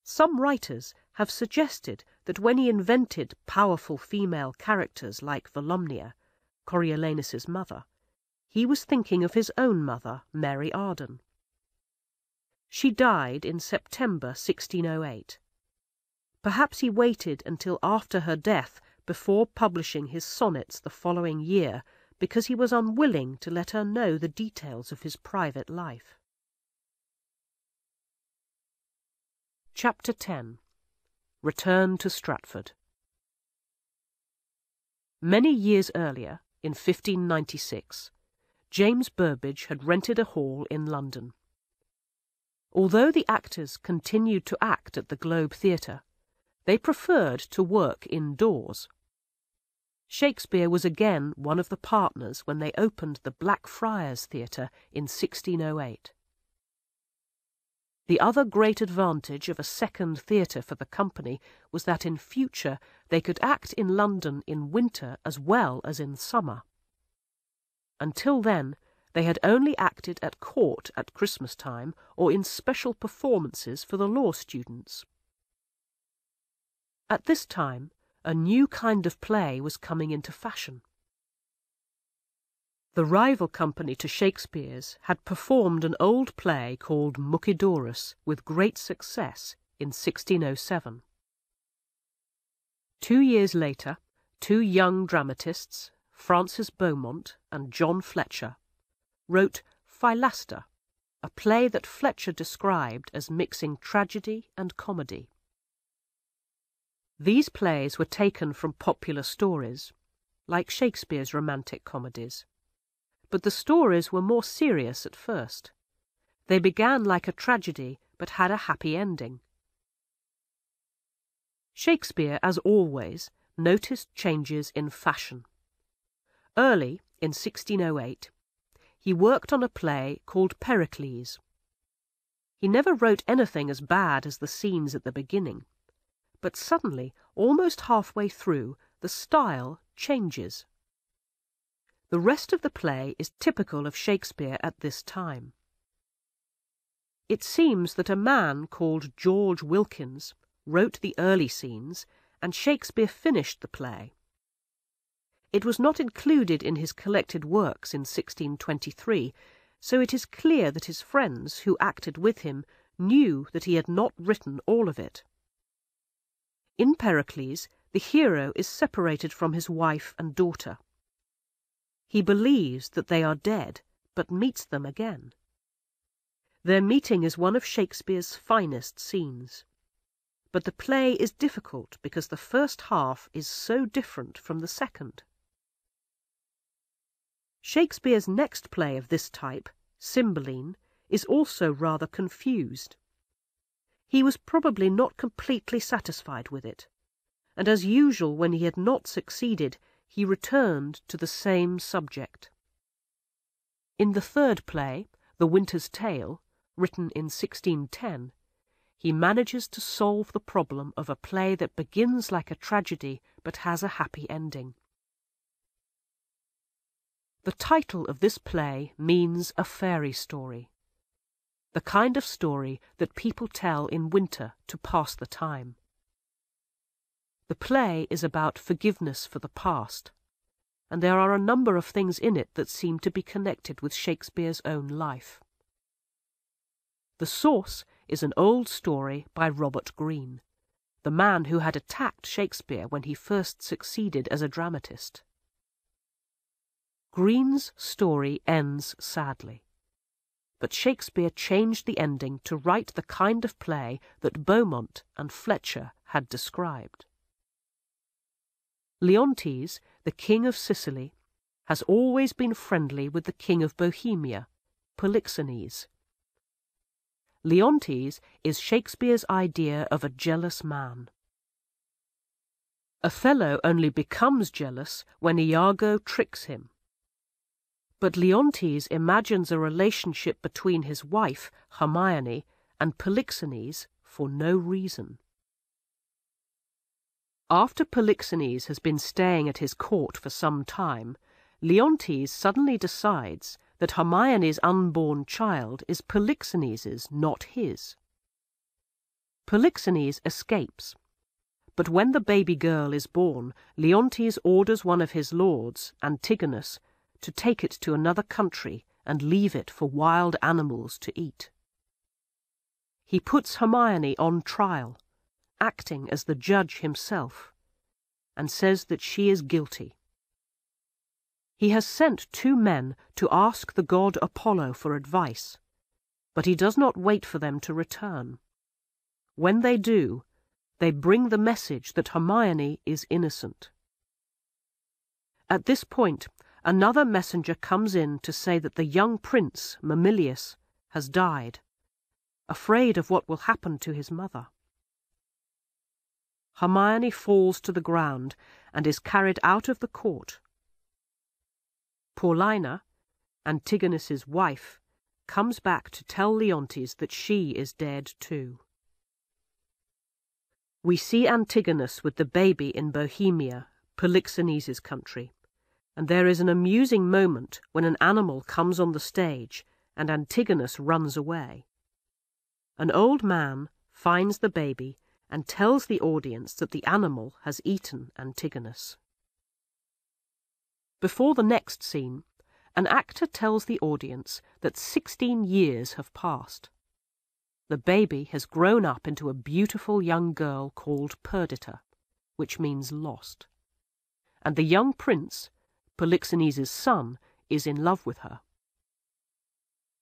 Some writers have suggested that when he invented powerful female characters like Volumnia, Coriolanus's mother, he was thinking of his own mother, Mary Arden. She died in September 1608. Perhaps he waited until after her death before publishing his sonnets the following year, because he was unwilling to let her know the details of his private life. Chapter 10. Return to Stratford. Many years earlier, in 1596, James Burbage had rented a hall in London. Although the actors continued to act at the Globe Theatre, they preferred to work indoors. Shakespeare was again one of the partners when they opened the Blackfriars Theatre in 1608. The other great advantage of a second theatre for the company was that in future they could act in London in winter as well as in summer. Until then, they had only acted at court at Christmas time or in special performances for the law students. At this time, a new kind of play was coming into fashion. The rival company to Shakespeare's had performed an old play called Mucidorus with great success in 1607. 2 years later, two young dramatists, Francis Beaumont and John Fletcher, wrote Philaster, a play that Fletcher described as mixing tragedy and comedy. These plays were taken from popular stories, like Shakespeare's romantic comedies. But the stories were more serious at first. They began like a tragedy, but had a happy ending. Shakespeare, as always, noticed changes in fashion. Early, in 1608, he worked on a play called Pericles. He never wrote anything as bad as the scenes at the beginning, but suddenly, almost halfway through, the style changes. The rest of the play is typical of Shakespeare at this time. It seems that a man called George Wilkins wrote the early scenes, and Shakespeare finished the play. It was not included in his collected works in 1623, so it is clear that his friends who acted with him knew that he had not written all of it. In Pericles, the hero is separated from his wife and daughter. He believes that they are dead, but meets them again. Their meeting is one of Shakespeare's finest scenes. But the play is difficult because the first half is so different from the second. Shakespeare's next play of this type, Cymbeline, is also rather confused. He was probably not completely satisfied with it, and as usual when he had not succeeded, he returned to the same subject. In the third play, The Winter's Tale, written in 1610, he manages to solve the problem of a play that begins like a tragedy but has a happy ending. The title of this play means a fairy story, the kind of story that people tell in winter to pass the time. The play is about forgiveness for the past, and there are a number of things in it that seem to be connected with Shakespeare's own life. The source is an old story by Robert Greene, the man who had attacked Shakespeare when he first succeeded as a dramatist. Greene's story ends sadly, but Shakespeare changed the ending to write the kind of play that Beaumont and Fletcher had described. Leontes, the king of Sicily, has always been friendly with the king of Bohemia, Polixenes. Leontes is Shakespeare's idea of a jealous man. Othello only becomes jealous when Iago tricks him. But Leontes imagines a relationship between his wife, Hermione, and Polixenes for no reason. After Polixenes has been staying at his court for some time, Leontes suddenly decides that Hermione's unborn child is Polixenes's, not his. Polixenes escapes, but when the baby girl is born, Leontes orders one of his lords, Antigonus, to take it to another country and leave it for wild animals to eat. He puts Hermione on trial, acting as the judge himself, and says that she is guilty. He has sent 2 men to ask the god Apollo for advice, but he does not wait for them to return. When they do, they bring the message that Hermione is innocent. At this point, another messenger comes in to say that the young prince, Mamillius, has died, afraid of what will happen to his mother. Hermione falls to the ground and is carried out of the court. Paulina, Antigonus's wife, comes back to tell Leontes that she is dead too. We see Antigonus with the baby in Bohemia, Polixenes's country, and there is an amusing moment when an animal comes on the stage and Antigonus runs away. An old man finds the baby and tells the audience that the animal has eaten Antigonus. Before the next scene, an actor tells the audience that 16 years have passed. The baby has grown up into a beautiful young girl called Perdita, which means lost, and the young prince, Polixenes' son, is in love with her.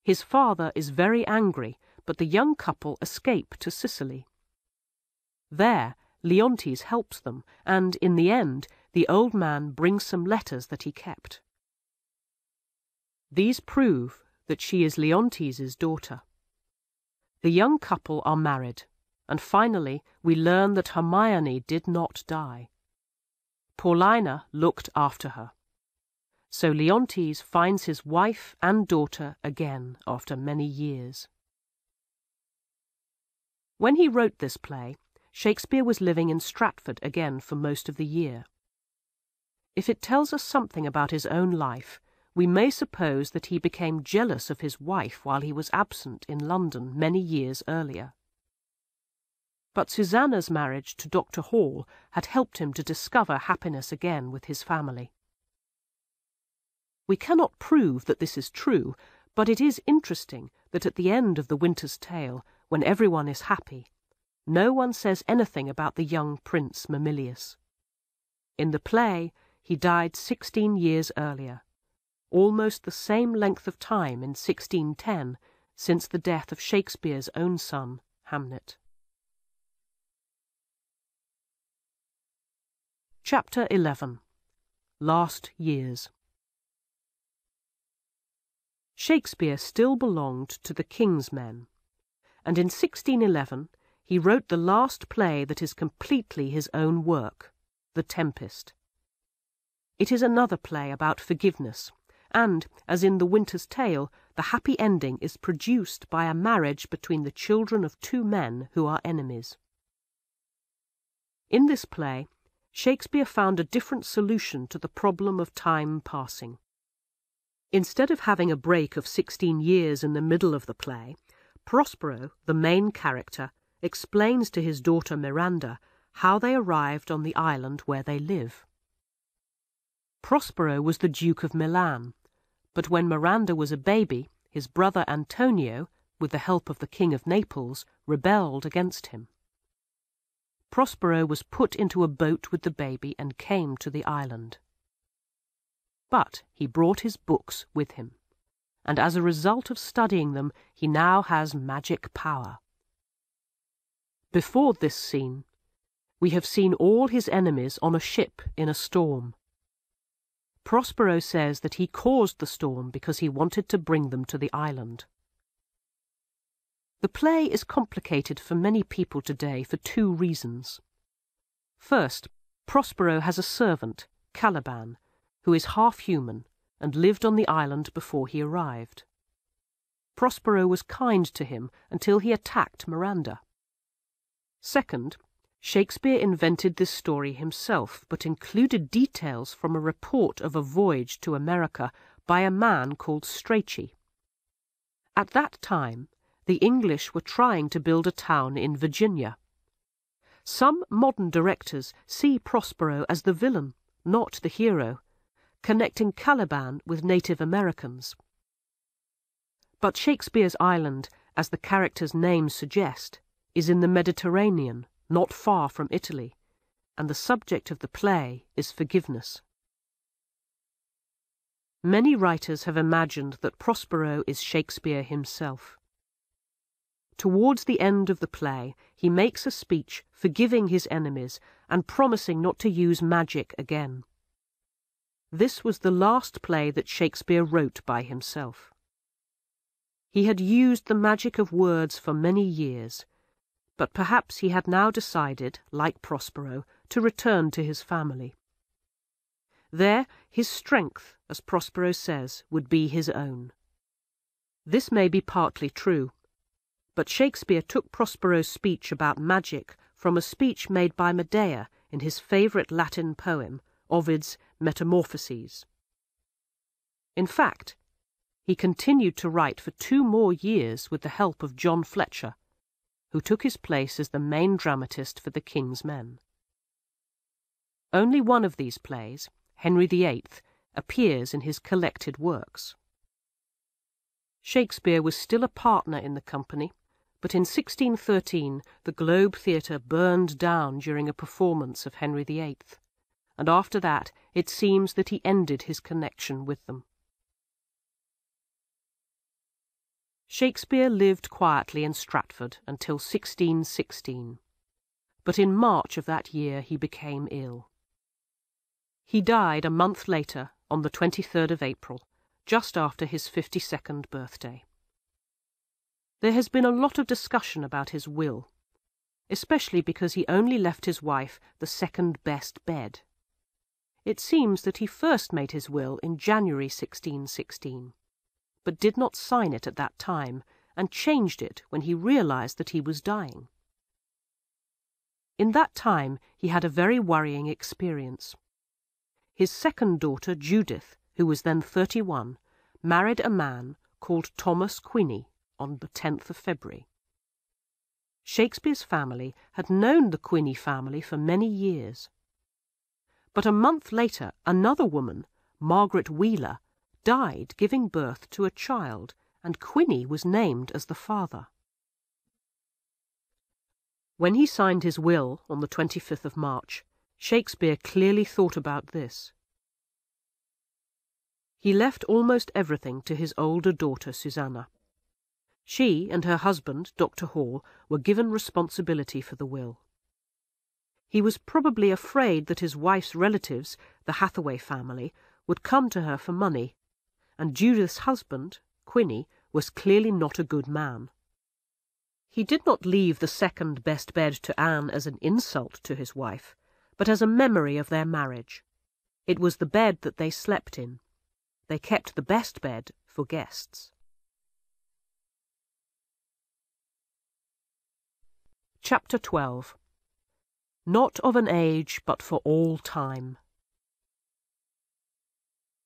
His father is very angry, but the young couple escape to Sicily. There, Leontes helps them, and in the end, the old man brings some letters that he kept. These prove that she is Leontes' daughter. The young couple are married, and finally we learn that Hermione did not die. Paulina looked after her. So Leontes finds his wife and daughter again after many years. When he wrote this play, Shakespeare was living in Stratford again for most of the year. If it tells us something about his own life, we may suppose that he became jealous of his wife while he was absent in London many years earlier. But Susanna's marriage to Dr. Hall had helped him to discover happiness again with his family. We cannot prove that this is true, but it is interesting that at the end of The Winter's Tale, when everyone is happy, no one says anything about the young Prince Mamillius. In the play, he died 16 years earlier, almost the same length of time in 1610 since the death of Shakespeare's own son, Hamnet. Chapter 11. Last Years. Shakespeare still belonged to the King's Men, and in 1611 he wrote the last play that is completely his own work, The Tempest. It is another play about forgiveness, and, as in The Winter's Tale, the happy ending is produced by a marriage between the children of two men who are enemies. In this play, Shakespeare found a different solution to the problem of time passing. Instead of having a break of 16 years in the middle of the play, Prospero, the main character, explains to his daughter Miranda how they arrived on the island where they live. Prospero was the Duke of Milan, but when Miranda was a baby, his brother Antonio, with the help of the King of Naples, rebelled against him. Prospero was put into a boat with the baby and came to the island. But he brought his books with him, and as a result of studying them, he now has magic power. Before this scene, we have seen all his enemies on a ship in a storm. Prospero says that he caused the storm because he wanted to bring them to the island. The play is complicated for many people today for two reasons. First, Prospero has a servant, Caliban, who is half-human and lived on the island before he arrived. Prospero was kind to him until he attacked Miranda. Second, Shakespeare invented this story himself, but included details from a report of a voyage to America by a man called Strachey. At that time, the English were trying to build a town in Virginia. Some modern directors see Prospero as the villain, not the hero, connecting Caliban with Native Americans. But Shakespeare's island, as the character's names suggest, is in the Mediterranean, not far from Italy, and the subject of the play is forgiveness. Many writers have imagined that Prospero is Shakespeare himself. Towards the end of the play, he makes a speech forgiving his enemies and promising not to use magic again. This was the last play that Shakespeare wrote by himself. He had used the magic of words for many years, but perhaps he had now decided, like Prospero, to return to his family. There, his strength, as Prospero says, would be his own. This may be partly true, but Shakespeare took Prospero's speech about magic from a speech made by Medea in his favourite Latin poem, Ovid's Metamorphoses. In fact, he continued to write for 2 more years with the help of John Fletcher, who took his place as the main dramatist for the King's Men. Only one of these plays, Henry VIII, appears in his collected works. Shakespeare was still a partner in the company, but in 1613 the Globe Theatre burned down during a performance of Henry VIII, and after that it seems that he ended his connection with them. Shakespeare lived quietly in Stratford until 1616, but in March of that year he became ill. He died a month later, on the 23rd of April, just after his 52nd birthday. There has been a lot of discussion about his will, especially because he only left his wife the second best bed. It seems that he first made his will in January 1616, but did not sign it at that time, and changed it when he realized that he was dying. In that time he had a very worrying experience. His second daughter, Judith, who was then 31, married a man called Thomas Quinney on the 10th of February. Shakespeare's family had known the Quinney family for many years. But a month later, another woman, Margaret Wheeler, died giving birth to a child, and Quinney was named as the father. When he signed his will on the 25th of March, Shakespeare clearly thought about this. He left almost everything to his older daughter Susanna. She and her husband, Dr. Hall, were given responsibility for the will. He was probably afraid that his wife's relatives, the Hathaway family, would come to her for money, and Judith's husband, Quinney, was clearly not a good man. He did not leave the second best bed to Anne as an insult to his wife, but as a memory of their marriage. It was the bed that they slept in. They kept the best bed for guests. Chapter 12. Not of an age, but for all time.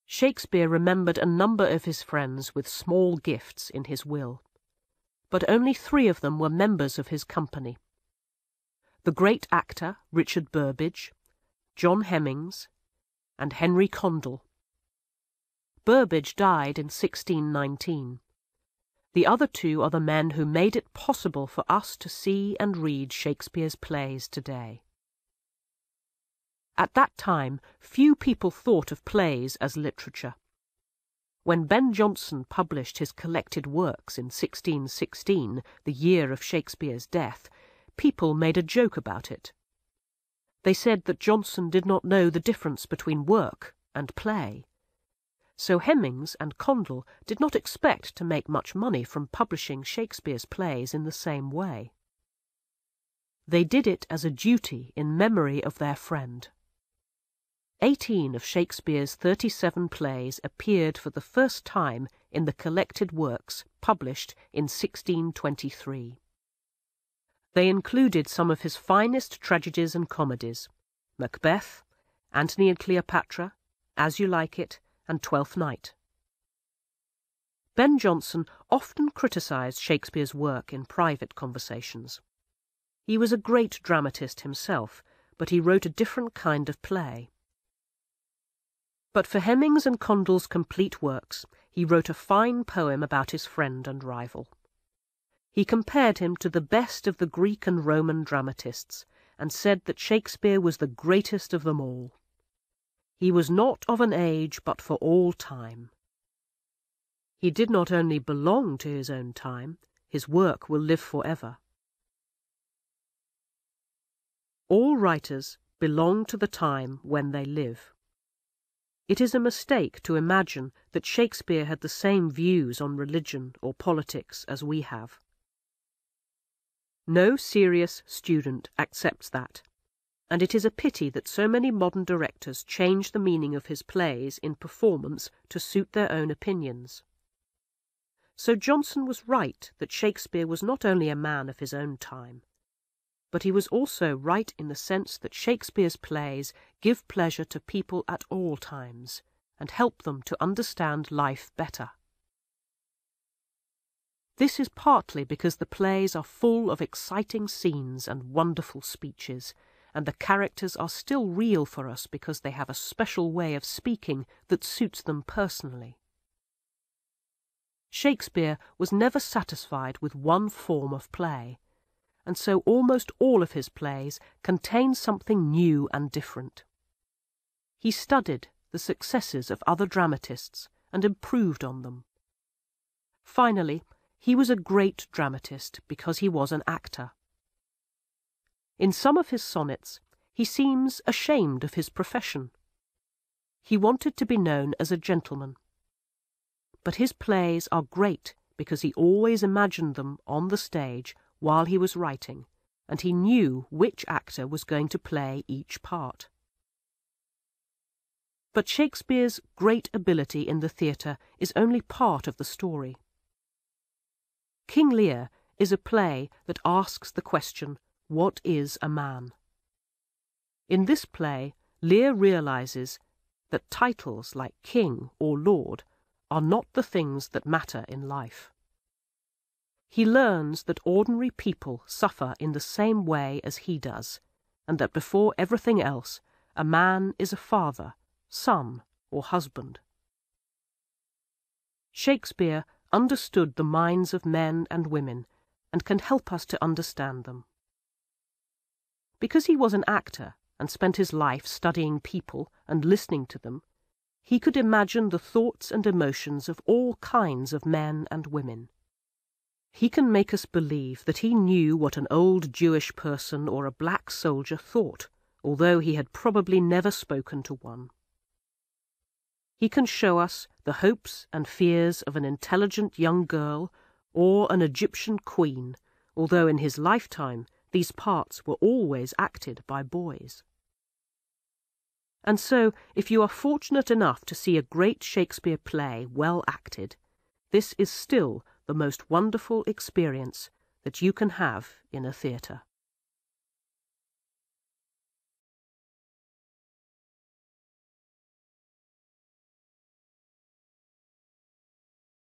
Shakespeare remembered a number of his friends with small gifts in his will, but only 3 of them were members of his company. The great actor Richard Burbage, John Hemmings, and Henry Condell. Burbage died in 1619. The other 2 are the men who made it possible for us to see and read Shakespeare's plays today. At that time, few people thought of plays as literature. When Ben Jonson published his collected works in 1616, the year of Shakespeare's death, people made a joke about it. They said that Jonson did not know the difference between work and play. So Hemmings and Condell did not expect to make much money from publishing Shakespeare's plays in the same way. They did it as a duty in memory of their friend. 18 of Shakespeare's 37 plays appeared for the first time in the collected works published in 1623. They included some of his finest tragedies and comedies: Macbeth, Antony and Cleopatra, As You Like It, and Twelfth Night. Ben Jonson often criticised Shakespeare's work in private conversations. He was a great dramatist himself, but he wrote a different kind of play. But for Hemmings and Condell's complete works, he wrote a fine poem about his friend and rival. He compared him to the best of the Greek and Roman dramatists, and said that Shakespeare was the greatest of them all. He was not of an age, but for all time. He did not only belong to his own time, his work will live forever. All writers belong to the time when they live. It is a mistake to imagine that Shakespeare had the same views on religion or politics as we have. No serious student accepts that, and it is a pity that so many modern directors change the meaning of his plays in performance to suit their own opinions. So Jonson was right that Shakespeare was not only a man of his own time, but he was also right in the sense that Shakespeare's plays give pleasure to people at all times and help them to understand life better. This is partly because the plays are full of exciting scenes and wonderful speeches, and the characters are still real for us because they have a special way of speaking that suits them personally. Shakespeare was never satisfied with one form of play, and so almost all of his plays contain something new and different. He studied the successes of other dramatists and improved on them. Finally, he was a great dramatist because he was an actor. In some of his sonnets, he seems ashamed of his profession. He wanted to be known as a gentleman. But his plays are great because he always imagined them on the stage while he was writing, and he knew which actor was going to play each part. But Shakespeare's great ability in the theatre is only part of the story. King Lear is a play that asks the question, what is a man? In this play, Lear realizes that titles like king or lord are not the things that matter in life. He learns that ordinary people suffer in the same way as he does, and that before everything else, a man is a father, son, or husband. Shakespeare understood the minds of men and women and can help us to understand them. Because he was an actor and spent his life studying people and listening to them, he could imagine the thoughts and emotions of all kinds of men and women. He can make us believe that he knew what an old Jewish person or a black soldier thought, although he had probably never spoken to one. He can show us the hopes and fears of an intelligent young girl or an Egyptian queen, although in his lifetime these parts were always acted by boys. And so, if you are fortunate enough to see a great Shakespeare play well acted, this is still the most wonderful experience that you can have in a theatre.